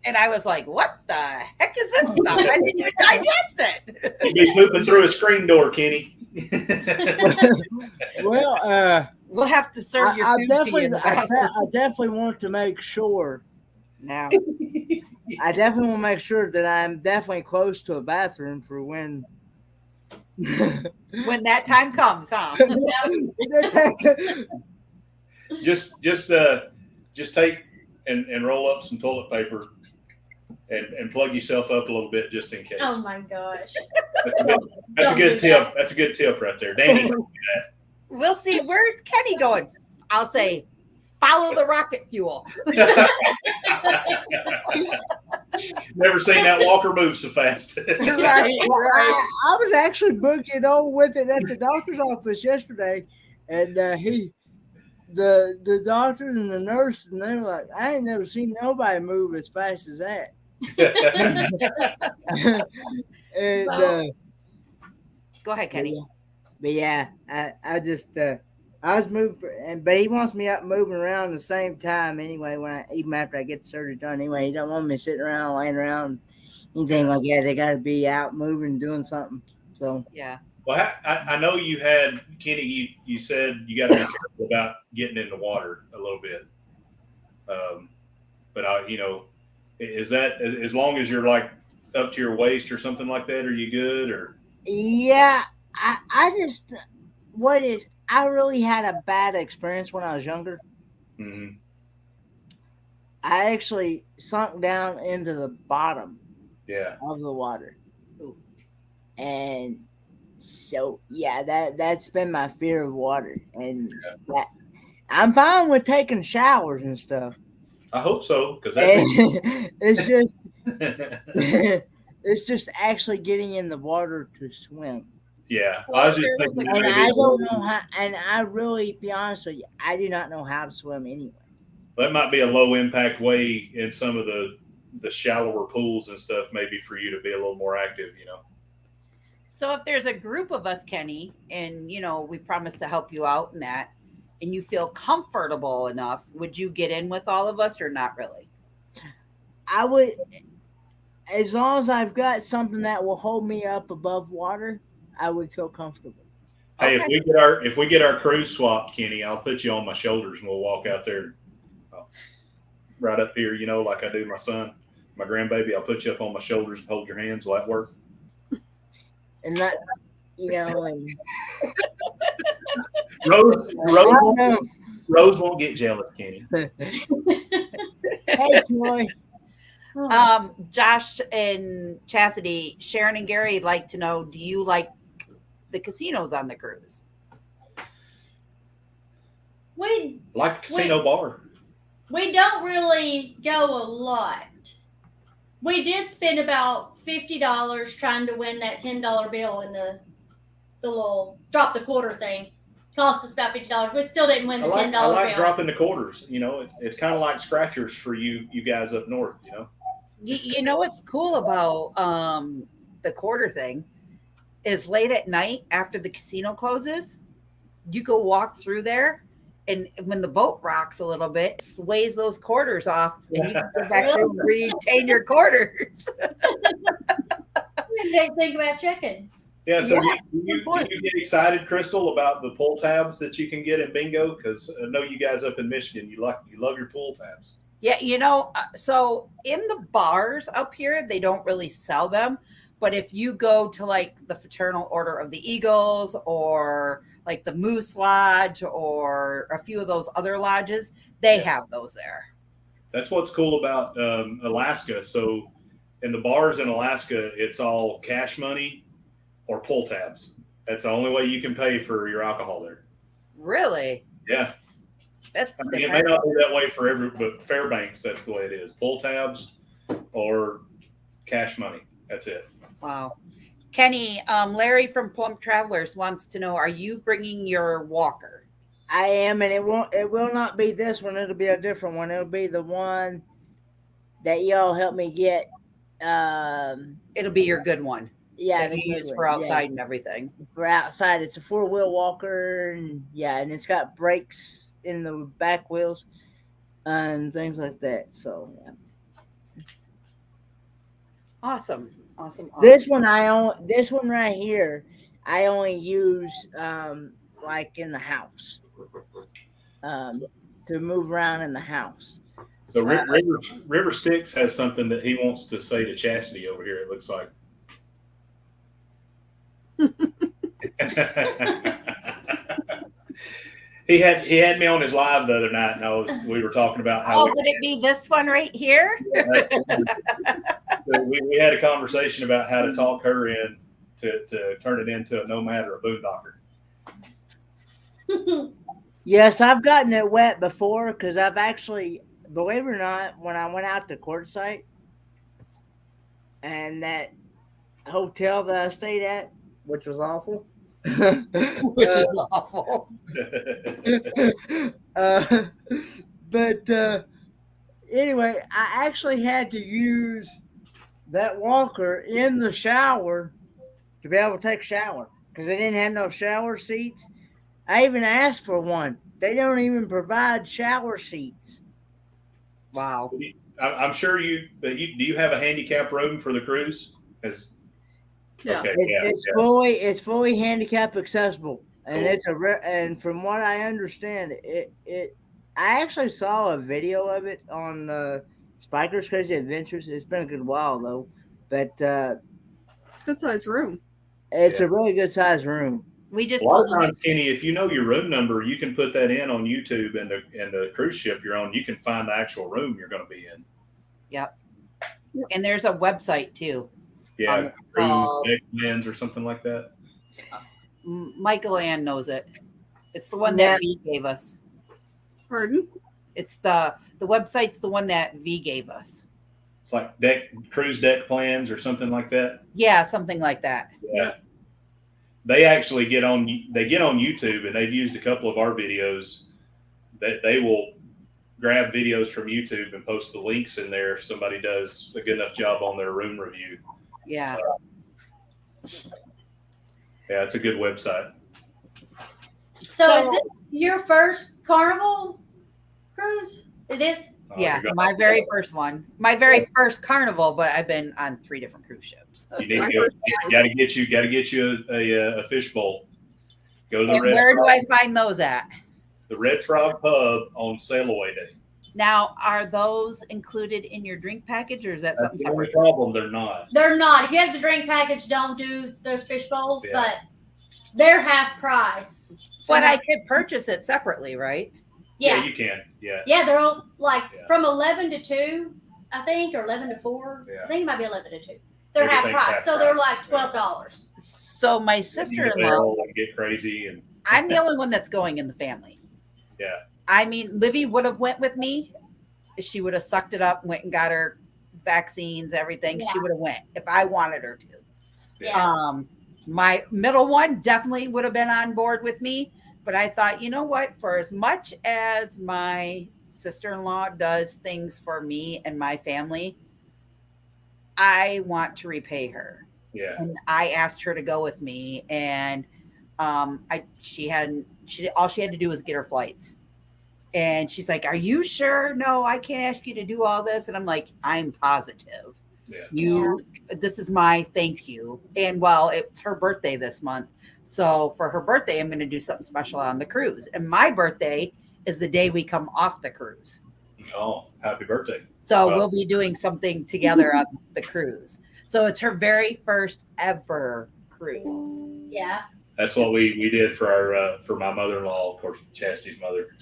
And I was like, what the heck is this stuff? I didn't even digest it. You'd be pooping through a screen door, Kenny. Well, We'll have to serve your food to you in the I bathroom. definitely want to make sure now. I definitely want to make sure that I'm definitely close to a bathroom for when When that time comes, huh? Just take and roll up some toilet paper and plug yourself up a little bit just in case. Oh my gosh. That's a good tip. That's a good tip right there. Danny. We'll see. Where's Kenny going? I'll say, follow the rocket fuel. Never seen that walker move so fast. Right. I was actually booking on with it at the doctor's office yesterday, and the doctors and the nurse, and they were like, I ain't never seen nobody move as fast as that. And Go ahead, Kenny. but yeah, I just I was moving, but he wants me up moving around the same time anyway. Even after I get the surgery done, anyway, he don't want me sitting around, laying around, anything like that. They got to be out moving, doing something. So yeah. Well, I know you had Kenny. You said you got to be careful about getting in the water a little bit. But is that as long as you're like up to your waist or something like that? Are you good or? Yeah, I just I really had a bad experience when I was younger. Mm-hmm. I actually sunk down into the bottom of the water. Ooh. And so yeah, that's been my fear of water. And I'm fine with taking showers and stuff. I hope so, because it's just it's just actually getting in the water to swim. Yeah, I was just thinking. And I don't know how. And I really, to be honest with you, I do not know how to swim anyway. That might be a low impact way in some of the shallower pools and stuff, maybe for you to be a little more active. So if there's a group of us, Kenny, and we promise to help you out in that, and you feel comfortable enough, would you get in with all of us or not really? I would, as long as I've got something that will hold me up above water, I would feel comfortable. Hey, if we get our cruise swapped, Kenny, I'll put you on my shoulders and we'll walk out there, right up here, like I do my son, my grandbaby. I'll put you up on my shoulders and hold your hands. Will that work? And that, and Rose won't get jealous, Kenny. Hey, Troy. Josh and Chastity, Sharon and Gary like to know, do you like the casinos on the cruise? We like the casino bar. We don't really go a lot. We did spend about $50 trying to win that $10 bill in the little drop the quarter thing. Cost us about $50. We still didn't win the $10 bill. I like dropping the quarters. It's kind of like scratchers for you guys up north. You know what's cool about the quarter thing is late at night after the casino closes, you go walk through there, and when the boat rocks a little bit, it sways those quarters off, and you can go back to retain your quarters. We didn't think about checking. Yeah, so do you get excited, Crystal, about the pull tabs that you can get in bingo? Because I know you guys up in Michigan, you love your pull tabs. Yeah, so in the bars up here, they don't really sell them. But if you go to like the Fraternal Order of the Eagles or like the Moose Lodge or a few of those other lodges, they have those there. That's what's cool about Alaska. So in the bars in Alaska, it's all cash money or pull tabs. That's the only way you can pay for your alcohol there. Really? Yeah. It may not be that way for but Fairbanks, that's the way it is. Pull tabs or cash money. That's it. Wow. Kenny, Larry from Plump Travelers wants to know, are you bringing your walker? I am, and it will not be this one. It'll be a different one. It'll be the one that y'all helped me get. It'll be your good one Yeah, that the you good use one. for Yeah. outside and everything. For outside. It's a 4-wheel walker, and and it's got brakes in the back wheels and things like that. So yeah. Awesome. This one this one right here, I only use like in the house, to move around in the house. So River Sticks has something that he wants to say to Chastity over here. It looks like. He had me on his live the other night, and we were talking about how. Would it be this one right here? So we had a conversation about how to talk her in to turn it into a nomad or a boondocker. Yes, I've gotten it wet before because I've actually, believe it or not, when I went out to Quartzsite and that hotel that I stayed at, which was awful. Which is awful. But anyway, I actually had to use that walker in the shower to be able to take a shower because they didn't have no shower seats. I even asked for one. They don't even provide shower seats. Wow. I'm sure do you have a handicap room for the cruise? Yeah. Okay, It's fully handicap accessible, and cool. And from what I understand, I actually saw a video of it on Spiker's Crazy Adventures. It's been a good while though, but it's a good sized room. It's a really good sized room. We just a lot of times, Kenny, if you know your room number, you can put that in on YouTube, and the cruise ship you're on, you can find the actual room you're going to be in. Yep. And there's a website too. Yeah, Cruise Lens or something like that. Michael Ann knows it. It's the one that V gave us. Pardon? It's the website's the one that V gave us. It's like cruise deck plans or something like that. Yeah, something like that. Yeah. They actually get on YouTube, and they've used a couple of our videos. That they will grab videos from YouTube and post the links in there if somebody does a good enough job on their room review. Yeah. Yeah, it's a good website. So is this your first Carnival cruise? It is? Yeah, my very first one. My very first Carnival, but I've been on 3 different cruise ships. You need to go. Got to get you a fishbowl. Go to the Red where Frog. do I find those at? The Red Frog Pub on Sail Away Day. Now, are those included in your drink package, or is that something That's the only separate? problem. They're not. They're not. If you have the drink package, don't do those fish bowls, Yeah. but they're half price. But I could purchase it separately, right? Yeah. You can. Yeah. Yeah, they're all like Yeah. from 11 to 2, I think, or 11 to 4. Yeah. I think it might be 11 to 2. They're Everything's half price. half So they're price. like $12. So my You sister-in-law, can get crazy and I'm the only one that's going in the family. yeah. I mean, Livy would have went with me. She would have sucked it up, went and got her vaccines, everything. Yeah. She would have went if I wanted her to. Yeah. My middle one definitely would have been on board with me, but I thought, you know what? For as much as my sister-in-law does things for me and my family, I want to repay her. Yeah. And I asked her to go with me, and all she had to do was get her flights. And she's like, "Are you sure? No, I can't ask you to do all this." And I'm like, "I'm positive. Yeah. This is my thank you." And well, it's her birthday this month. So for her birthday, I'm going to do something special on the cruise. And my birthday is the day we come off the cruise. Oh, happy birthday. So we'll be doing something together on the cruise. So it's her very first ever cruise. Yeah. That's what we did for my mother-in-law, of course, Chastity's mother,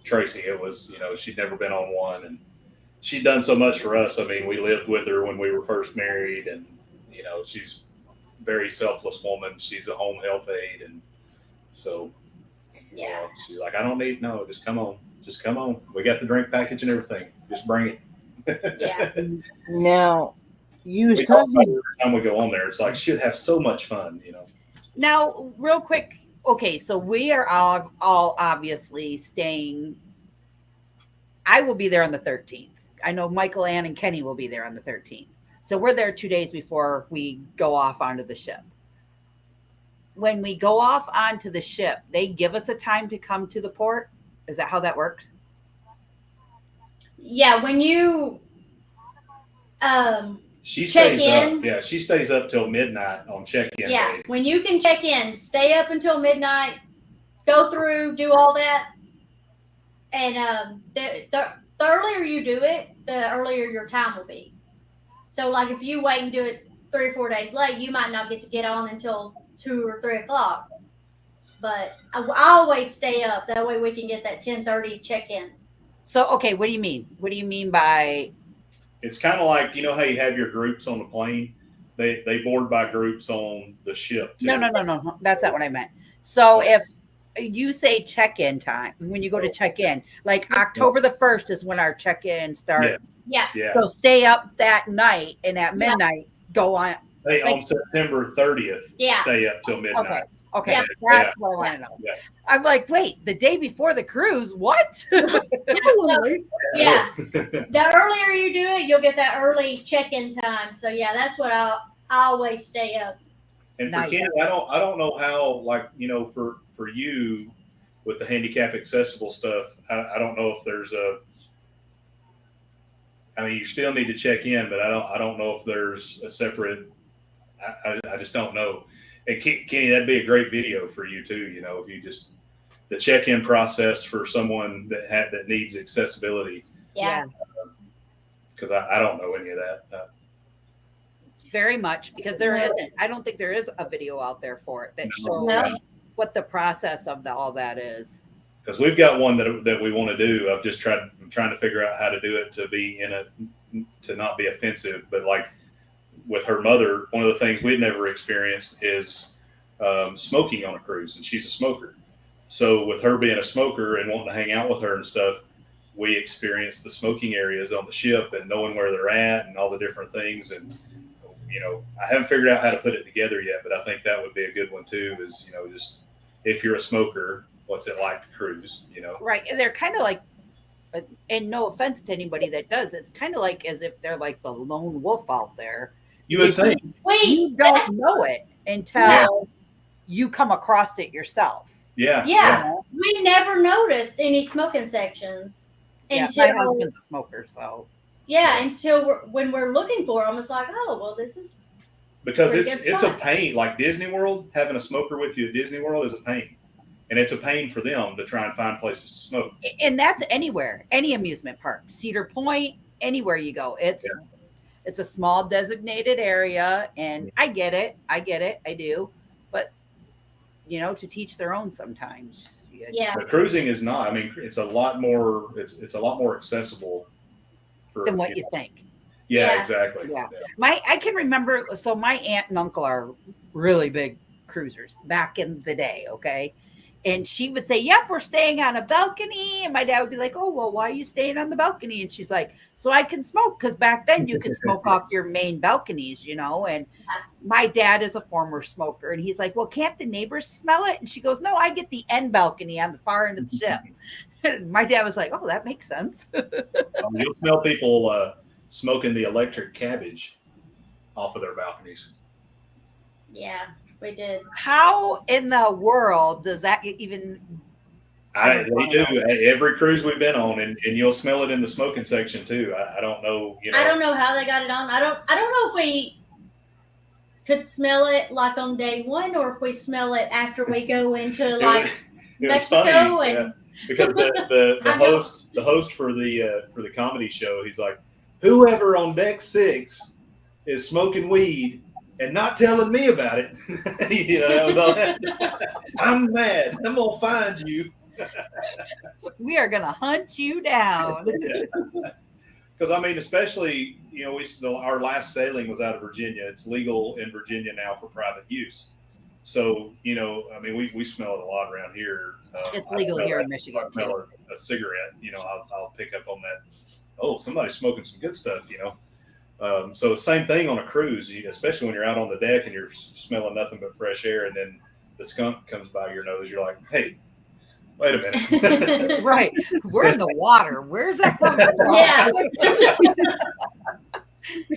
Tracy. It was, she'd never been on one, and she'd done so much for us. I mean, we lived with her when we were first married, and she's a very selfless woman. She's a home health aide, and so she's like, "I don't need just come on. We got the drink package and everything. Just bring it." Yeah. Now, you was We talk about talking. it every time we go on there. It's like she'd have so much fun. Now, real quick, okay, so we are all obviously staying. I will be there on the 13th. I know Michael, Ann, and Kenny will be there on the 13th. So we're there 2 days before we go off onto the ship. When we go off onto the ship, they give us a time to come to the port. Is that how that works? Yeah, when you She check stays in. up. Yeah, she stays up till midnight on check-in Yeah, day. when you can check in, stay up until midnight, go through, do all that, and the earlier you do it, the earlier your time will be. So, like if you wait and do it 3 or 4 days late, you might not get on until 2 or 3 o'clock. But I always stay up. That way we can get that 10:30 check in. So, okay, what do you mean? What do you mean by? It's kind of like, you know how you have your groups on the plane? They board by groups on the ship too. No. That's not what I meant. So if you say check-in time, when you go to check-in, like October the 1st is when our check-in starts. Yeah. Yeah. So stay up that night, and at midnight go on. Hey, like- on September 30th, Yeah. stay up till midnight. Okay, Yeah. that's what I want to know. Yeah. I'm like, wait, the day before the cruise? What? That's a little late. Yeah. The earlier you do it, you'll get that early check-in time. So yeah, that's what I always stay up. And for Nice. Kenny, I don't know how, like, you know, for you with the handicap accessible stuff, I don't know if there's I mean, you still need to check in, but I don't know if there's a separate. I just don't know. And Kenny, that'd be a great video for you too. You know, if you just the check-in process for someone that needs accessibility, Yeah. because I don't know any of that. Very much, because there isn't. I don't think there is a video out there for it that shows No. what the process of all that is. Because we've got one that we want to do. I'm trying to figure out how to do it to not be offensive. But like with her mother, one of the things we've never experienced is smoking on a cruise, and she's a smoker. So with her being a smoker and wanting to hang out with her and stuff, we experienced the smoking areas on the ship and knowing where they're at and all the different things. And you know, I haven't figured out how to put it together yet, but I think that would be a good one too. Is, you know, just if you're a smoker, what's it like to cruise? You know, Right. And they're kind of like, and no offense to anybody that does, it's kind of like as if they're like the lone wolf out there. you would think. You Wait. don't know it until you come across it yourself. Yeah. Yeah. We never noticed any smoking sections Yeah, until my husband's a smoker, so until when we're looking for them. It's like, oh well, this is Because Pretty it's good a spot. pain. Like Disney World, having a smoker with you at Disney World is a pain. And it's a pain for them to try and find places to smoke. and that's anywhere, any amusement park, Cedar Point, anywhere you go. It's a small designated area, and I get it, I do, but you know, to teach their own sometimes. yeah. But cruising is not. I mean, it's a lot more. It's a lot more accessible for Than what you think. Yeah, Yeah. exactly. Yeah. I can remember, so my aunt and uncle are really big cruisers back in the day, okay? And she would say, yep, we're staying on a balcony. And my dad would be like, oh, well, why are you staying on the balcony? And she's like, so I can smoke, because back then you could smoke off your main balconies, you know? And my dad is a former smoker. And he's like, well, can't the neighbors smell it? And she goes, no, I get the end balcony on the far end of the ship. And my dad was like, oh, that makes sense. You'll smell people smoking the electric cabbage off of their balconies. Yeah, we did. How in the world does that even? They do every cruise we've been on, and you'll smell it in the smoking section too. I don't know. You know, I don't know how they got it on. I don't know if we could smell it like on day one, or if we smell it after we go into like it was Mexico funny, and because the I know. host for the comedy show, he's like, whoever on deck 6 is smoking weed and not telling me about it. You know, that was all. I'm mad. I'm gonna find you. We are gonna hunt you down. Because I mean, especially, you know, our last sailing was out of Virginia. It's legal in Virginia now for private use. So, you know, I mean, we smell it a lot around here. It's I legal smell here it. in Michigan, I smell too. a cigarette. You know, I'll pick up on that. Oh, somebody's smoking some good stuff. You know, so same thing on a cruise, especially when you're out on the deck and you're smelling nothing but fresh air, and then the skunk comes by your nose, you're like, hey, wait a minute. Right. We're in the water. Where's that coming from? Yeah.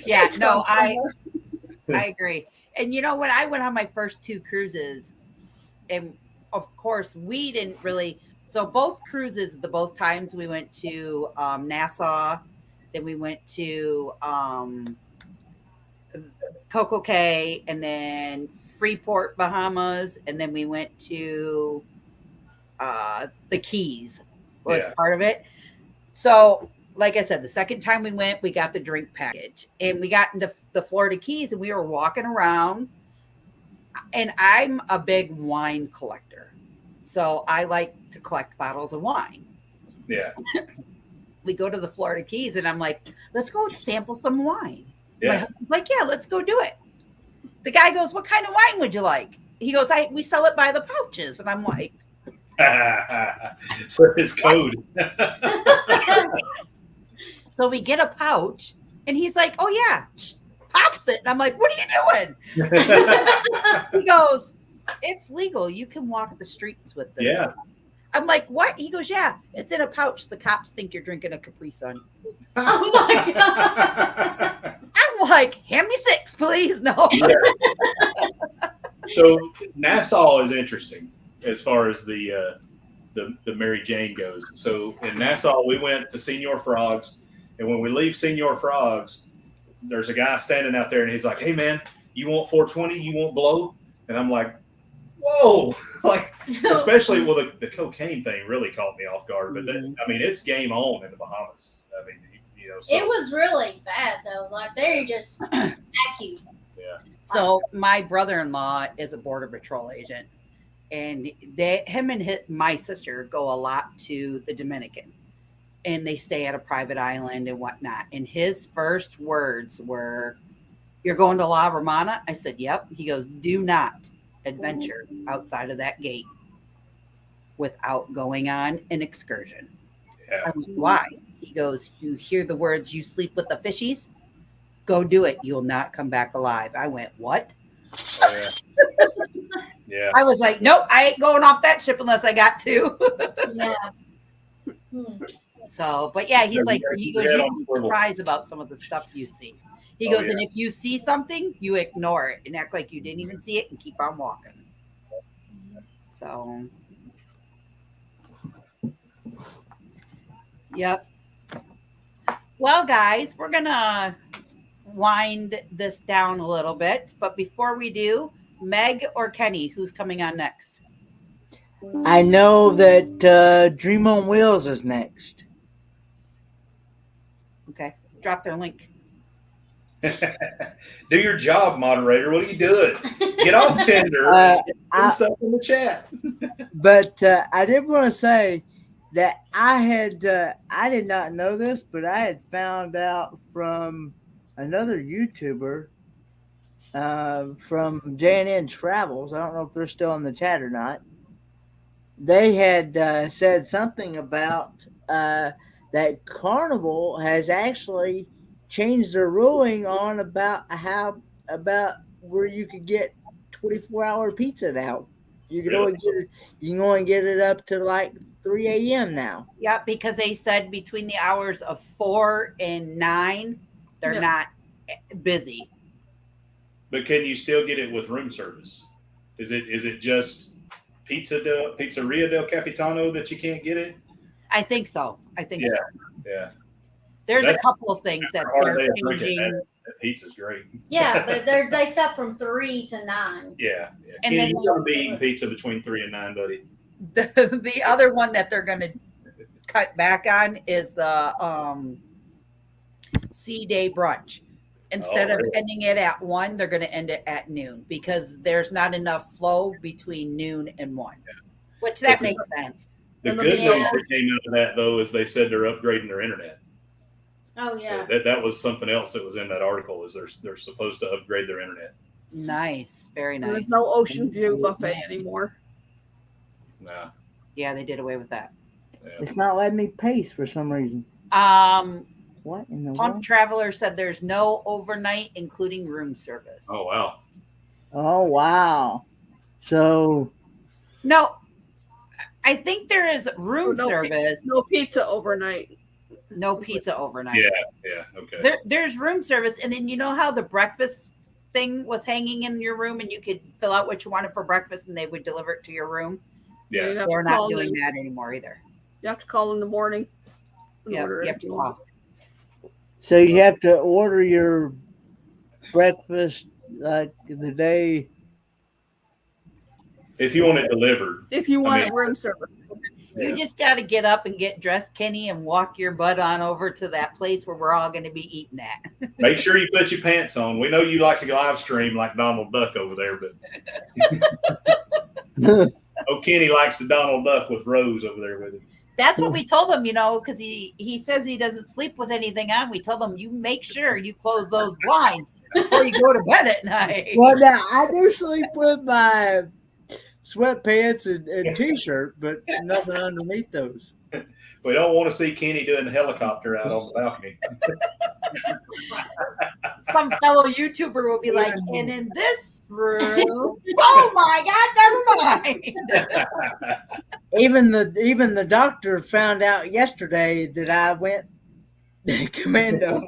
Yeah, no, I agree. And when I went on my first 2 cruises, and of course we didn't really, so both cruises, both times we went to Nassau, then we went to Coco Cay, and then Freeport, Bahamas, and then we went to the Keys was part of it. So like I said, the second time we went, we got the drink package, and we got into the Florida Keys, and we were walking around, and I'm a big wine collector. So I like to collect bottles of wine. Yeah. We go to the Florida Keys, and I'm like, let's go sample some wine. Yeah. My husband's like, yeah, let's go do it. The guy goes, what kind of wine would you like? He goes, we sell it by the pouches. And I'm like, so it's code. So we get a pouch, and he's like, oh yeah, pops it. And I'm like, what are you doing? He goes, it's legal. You can walk the streets with this. Yeah. I'm like, what? He goes, yeah, it's in a pouch. The cops think you're drinking a Capri Sun. Oh my God. I'm like, hand me 6, please. No. Yeah. So Nassau is interesting as far as the Mary Jane goes. So in Nassau, we went to Senor Frog's, and when we leave Senor Frog's, there's a guy standing out there, and he's like, hey man, you want 420? You want blow? And I'm like, whoa. Like, especially the cocaine thing really caught me off guard. But it's game on in the Bahamas. I mean, so. It was really bad though. Like they just attack you. Yeah. So my brother-in-law is a border patrol agent, and him and my sister go a lot to the Dominican, and they stay at a private island and whatnot. And his first words were, "You're going to La Romana?" I said, "Yep." He goes, "Do not adventure outside of that gate without going on an excursion." Yeah. I was, why? He goes, "You hear the words, you sleep with the fishies? Go do it. You'll not come back alive." I went, what? Yeah. I was like, nope, I ain't going off that ship unless I got to. Yeah. So, but yeah, he's like, he goes, you'd be swivel. surprised about some of the stuff you see. He Oh, goes, yeah. and if you see something, you ignore it and act like you didn't even see it and keep on walking. So, yep. Well, guys, we're going to wind this down a little bit. But before we do, Meg or Kenny, who's coming on next? I know that Dream on Wheels is next. Okay. Drop their link. Do your job, moderator. What are you doing? Get off Tinder and put stuff in the chat. But I did want to say that I did not know this, but I had found out from another YouTuber from J&N Travels. I don't know if they're still in the chat or not. They had said something about that Carnival has actually changed their ruling on about where you could get 24-hour pizza now. You can only get it up to like 3 a.m. now. Yeah, because they said between the hours of 4 and 9, they're not busy. But can you still get it with room service? Is it just Pizzeria del Capitano that you can't get it? I think so. So. Yeah. There's a couple of things that they're changing. That pizza's great. Yeah, but they stop from 3 to 9. Yeah. And Kenny, then you're gonna be eating pizza between 3 and 9, buddy. The other one that they're going to cut back on is the Sea Day brunch. Instead of ending it at 1, they're going to end it at noon because there's not enough flow between noon and 1, which that makes sense. The good news that came out of that, though, is they said they're upgrading their internet. Oh yeah. So that was something else that was in that article. Is they're supposed to upgrade their internet. Nice, very nice. And there's no ocean view buffet anymore. Nah. Yeah, they did away with that. Yeah. It's not letting me pace for some reason. What in the Plump world? Traveler said there's no overnight, including room service. Oh wow. Oh wow. So No, I think there is room No, service. no pizza overnight. No pizza overnight. Yeah. Okay. There's room service, and then you know how the breakfast thing was hanging in your room, and you could fill out what you wanted for breakfast, and they would deliver it to your room. you'd Yeah. have They're to not call doing in. that anymore either. You have to call in the morning. and Yeah, order you it. have to call. so you have to order your breakfast like the day. If you want it delivered. If you want mean, it room service. You Yeah. just got to get up and get dressed, Kenny, and walk your butt on over to that place where we're all going to be eating at. Make sure you put your pants on. We know you like to live stream like Donald Duck over there, but Kenny likes to Donald Duck with Rose over there with him. That's what we told him, because he says he doesn't sleep with anything on. We told him, you make sure you close those blinds before you go to bed at night. Well, now I do sleep with my sweatpants and t-shirt, but nothing underneath those. We don't want to see Kenny doing the helicopter out on the balcony. Some fellow YouTuber will be like, and in this room, oh my God, never mind. Even the doctor found out yesterday that I went commando.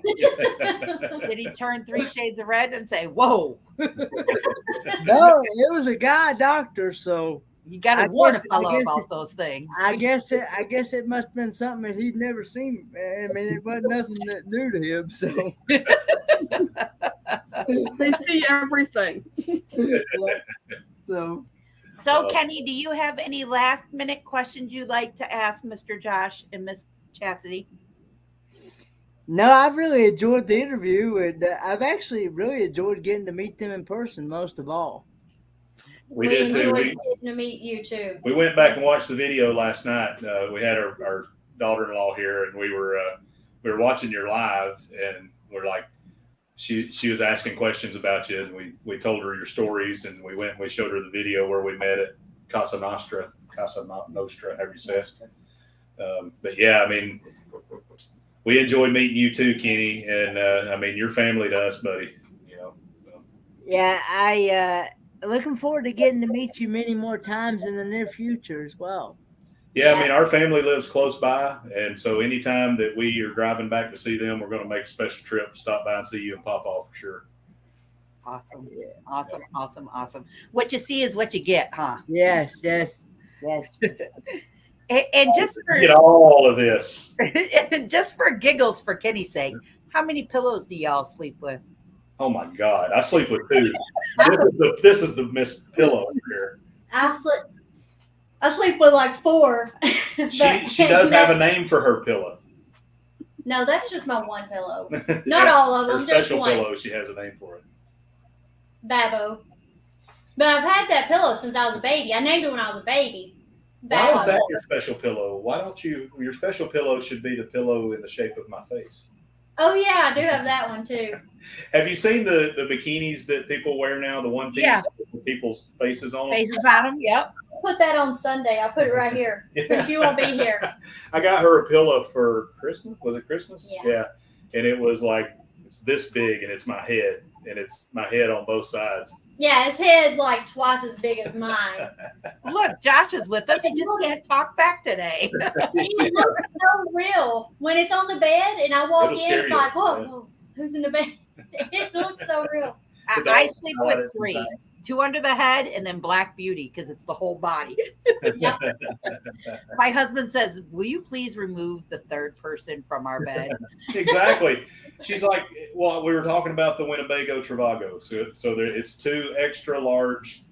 Did he turn 3 shades of red and say, whoa? No, it was a guy doctor, so You got I to warn a guess- fellow I guess about it- those things. I guess it must have been something that he'd never seen. I mean, it wasn't nothing that new to him. So They see everything. so So, Kenny, do you have any last minute questions you'd like to ask Mr. Josh and Miss Chastity? no, I've really enjoyed the interview, and I've actually really enjoyed getting to meet them in person most of all. We did too. enjoyed getting to meet you too. We went back and watched the video last night. We had our daughter-in-law here, and we were watching your live, and we're like, she was asking questions about you, and we told her your stories, and we went and we showed her the video where we met at Casa Nostra, however you say it. But yeah, I mean, we enjoyed meeting you too, Kenny, and I mean, you're family to us, buddy. Yeah, I looking forward to getting to meet you many more times in the near future as well. Yeah, I mean, our family lives close by, and so anytime that we are driving back to see them, we're going to make a special trip, stop by and see you and Papa for sure. Awesome. Awesome. What you see is what you get, huh? Yes. And just for Get all of this. just for giggles, for Kenny's sake, how many pillows do y'all sleep with? Oh my God, I sleep with two. This is the Miss Pillow here. I sleep with like 4. She does have a name for her pillow. No, that's just my one pillow. Not all of Her them, just special one. pillow. She has a name for it. Babbo. But I've had that pillow since I was a baby. I named it when I was a baby. Why is Babbo. that your special pillow? Why don't you? Your special pillow should be the pillow in the shape of my face. Oh yeah, I do have that one too. Have you seen the bikinis that people wear now? The one piece Yeah. with people's faces on them. Faces on them? Yep. Put that on Sunday. I'll put it right here since you won't be here. I got her a pillow for Christmas. Was it Christmas? Yeah. And it was like, it's this big and it's my head. And it's my head on both sides. Yeah, his head like twice as big as mine. Look, Josh is with us. He just can't talk back today. He looks so real when it's on the bed and I walk It'll in. scare It's you, like, whoa, yeah. whoa, who's in the bed? It looks so real. I sleep with 3. 2 under the head and then Black Beauty because it's the whole body. My husband says, will you please remove the third person from our bed? Exactly. She's like, well, we were talking about the Winnebago Travago. So there, it's 2 extra large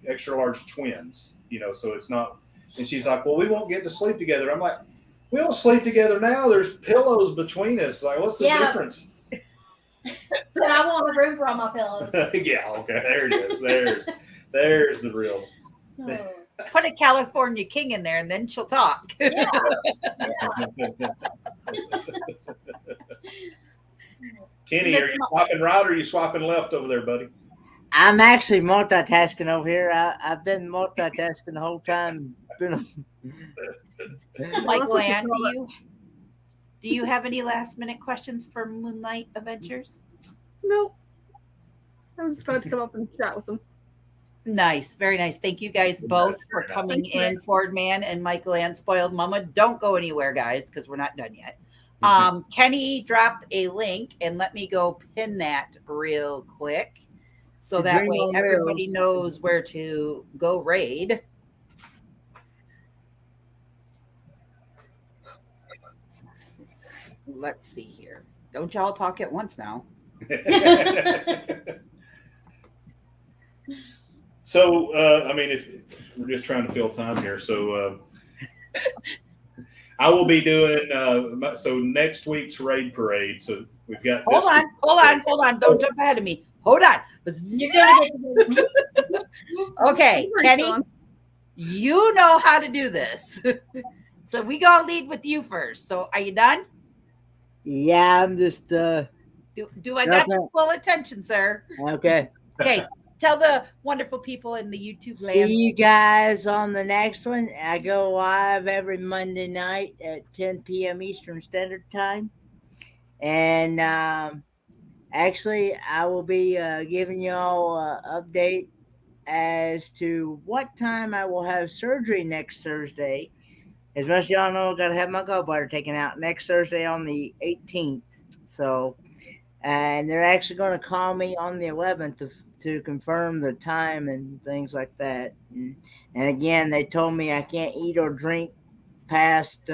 twins, so it's not, and she's like, well, we won't get to sleep together. I'm like, we don't sleep together now. There's pillows between us. Like, what's the difference? But I won't have room for all my pillows. Yeah. Okay. There it is. There's the real. Oh. Put a California King in there and then she'll talk. Yeah. Kenny, are you swapping right or are you swapping left over there, buddy? I'm actually multitasking over here. I've been multitasking the whole time. Like that's what you Lan, call do you have any last minute questions for Moonlight Adventures? Nope. I was just glad to come up and chat with them. Nice, very nice. Thank you guys both for coming Thank you. in, Ford Man and Michael and Spoiled Mama. Don't go anywhere, guys, because we're not done yet. Kenny dropped a link, and let me go pin that real quick, so The that Dream way on everybody knows where to go raid. Let's see here. Don't y'all talk at once now. So, I mean, if we're just trying to fill time here, so I will be doing so next week's raid parade. So we've got. Hold on. Don't jump ahead of me. Hold on. You're gonna get Okay, Sorry, Kenny, son. you know how to do this. So we gonna lead with you first. So are you done? Yeah, I'm just Do I got Okay. your full attention, sir? okay. Okay. Tell the wonderful people in the YouTube See land. you guys on the next one. I go live every Monday night at 10 p.m. Eastern Standard Time. And actually, I will be giving y'all an update as to what time I will have surgery next Thursday. As much as y'all know, I got to have my gallbladder taken out next Thursday on the 18th. So, and they're actually going to call me on the 11th to confirm the time and things like that. And again, they told me I can't eat or drink past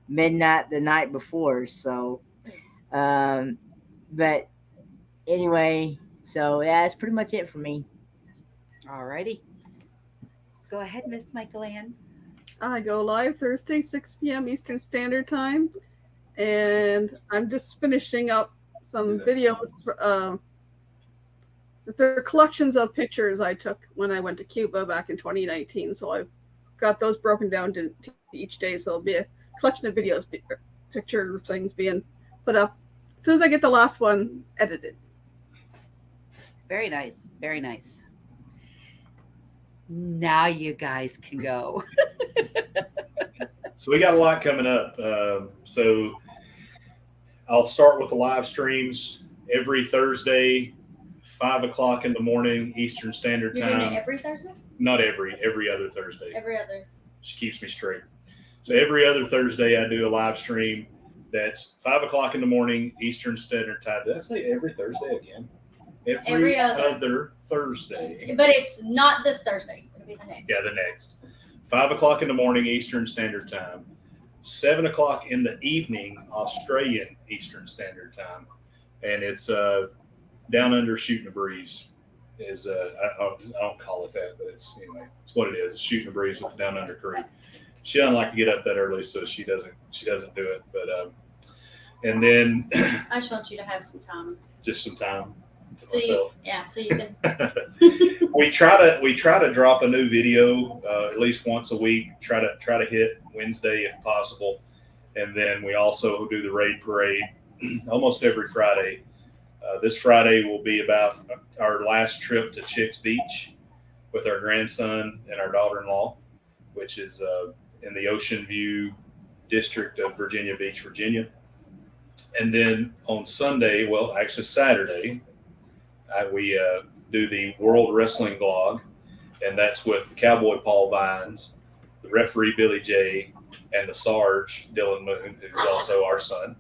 midnight the night before. So, but anyway, so yeah, that's pretty much it for me. All righty. Go ahead, Miss Michael Ann. I go live Thursday, 6 p.m. Eastern Standard Time. And I'm just finishing up some videos. They're collections of pictures I took when I went to Cuba back in 2019. So I've got those broken down to each day. So it'll be a collection of videos, picture things being put up as soon as I get the last one edited. Very nice. Very nice. Now you guys can go. So we got a lot coming up. So I'll start with the live streams every Thursday, 5 o'clock in the morning Eastern Standard You're doing Time. it every Thursday? Not every other Thursday. Every other. She keeps me straight. So every other Thursday I do a live stream that's 5 o'clock in the morning Eastern Standard Time. Did I say every Thursday again? Every other Thursday. But it's not this Thursday. It'll be the next. Yeah, the next. 5 o'clock in the morning Eastern Standard Time. 7 o'clock in the evening Australian Eastern Standard Time. And it's down under shooting a breeze. Is I don't call it that, but it's anyway, it's what it is. It's shooting a breeze with the down under crew. She doesn't like to get up that early, so she doesn't do it. But and then I just want you to have some time. just some time to So myself. so you can. we try to drop a new video at least once a week. Try to hit Wednesday if possible, and then we also do the raid parade almost every Friday. This Friday will be about our last trip to Chicks Beach with our grandson and our daughter-in-law, which is in the Ocean View district of Virginia Beach, Virginia. And then on Sunday, well, actually Saturday, we do the World Wrestling Vlog, and that's with Cowboy Paul Vines, the referee Billy J, and the Sarge Dylan Moon, who's also our son.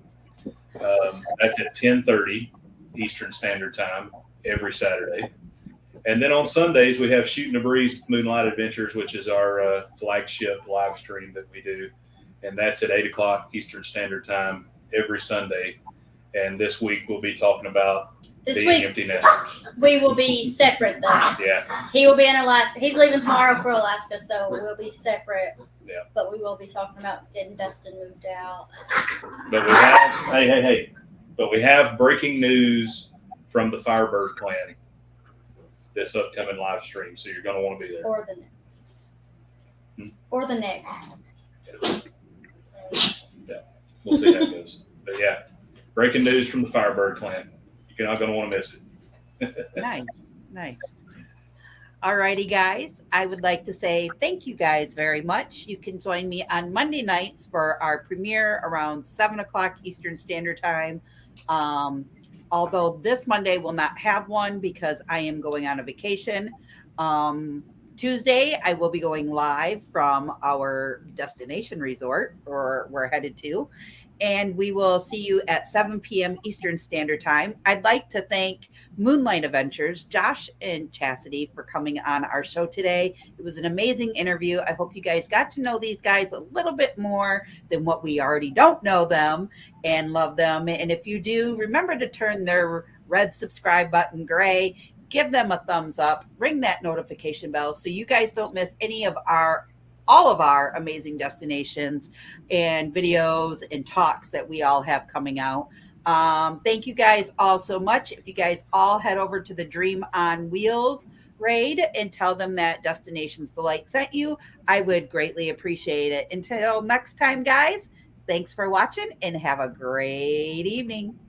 That's at 10:30 Eastern Standard Time every Saturday. And then on Sundays, we have Shooting a Breeze Moonlight Adventures, which is our flagship live stream that we do. And that's at 8 o'clock Eastern Standard Time every Sunday. And this week, we'll be talking about being empty nesters. We will be separate, though. Yeah. He will be in Alaska. He's leaving tomorrow for Alaska, so we'll be separate. Yeah. But we will be talking about getting Dustin moved out. But we have, hey. But we have breaking news from the Firebird clan this upcoming live stream. So you're going to want to be there. Or the next. Or the next. Yeah. We'll see how it goes. But yeah, breaking news from the Firebird clan. You're not going to want to miss it. Nice. All righty, guys. I would like to say thank you guys very much. You can join me on Monday nights for our premiere around 7 o'clock Eastern Standard Time. Although this Monday will not have one because I am going on a vacation. Tuesday, I will be going live from our destination resort, or we're headed to, and we will see you at 7 p.m. Eastern Standard Time. I'd like to thank MoonLight Adventures, Josh and Chastity, for coming on our show today. It was an amazing interview. I hope you guys got to know these guys a little bit more than what we already don't know them, and love them. And if you do, remember to turn their red subscribe button gray, give them a thumbs up, ring that notification bell so you guys don't miss any of all of our amazing destinations and videos and talks that we all have coming out. Thank you guys all so much. If you guys all head over to the Dream on Wheels raid and tell them that Destinations Delight sent you, I would greatly appreciate it. Until next time, guys, thanks for watching and have a great evening.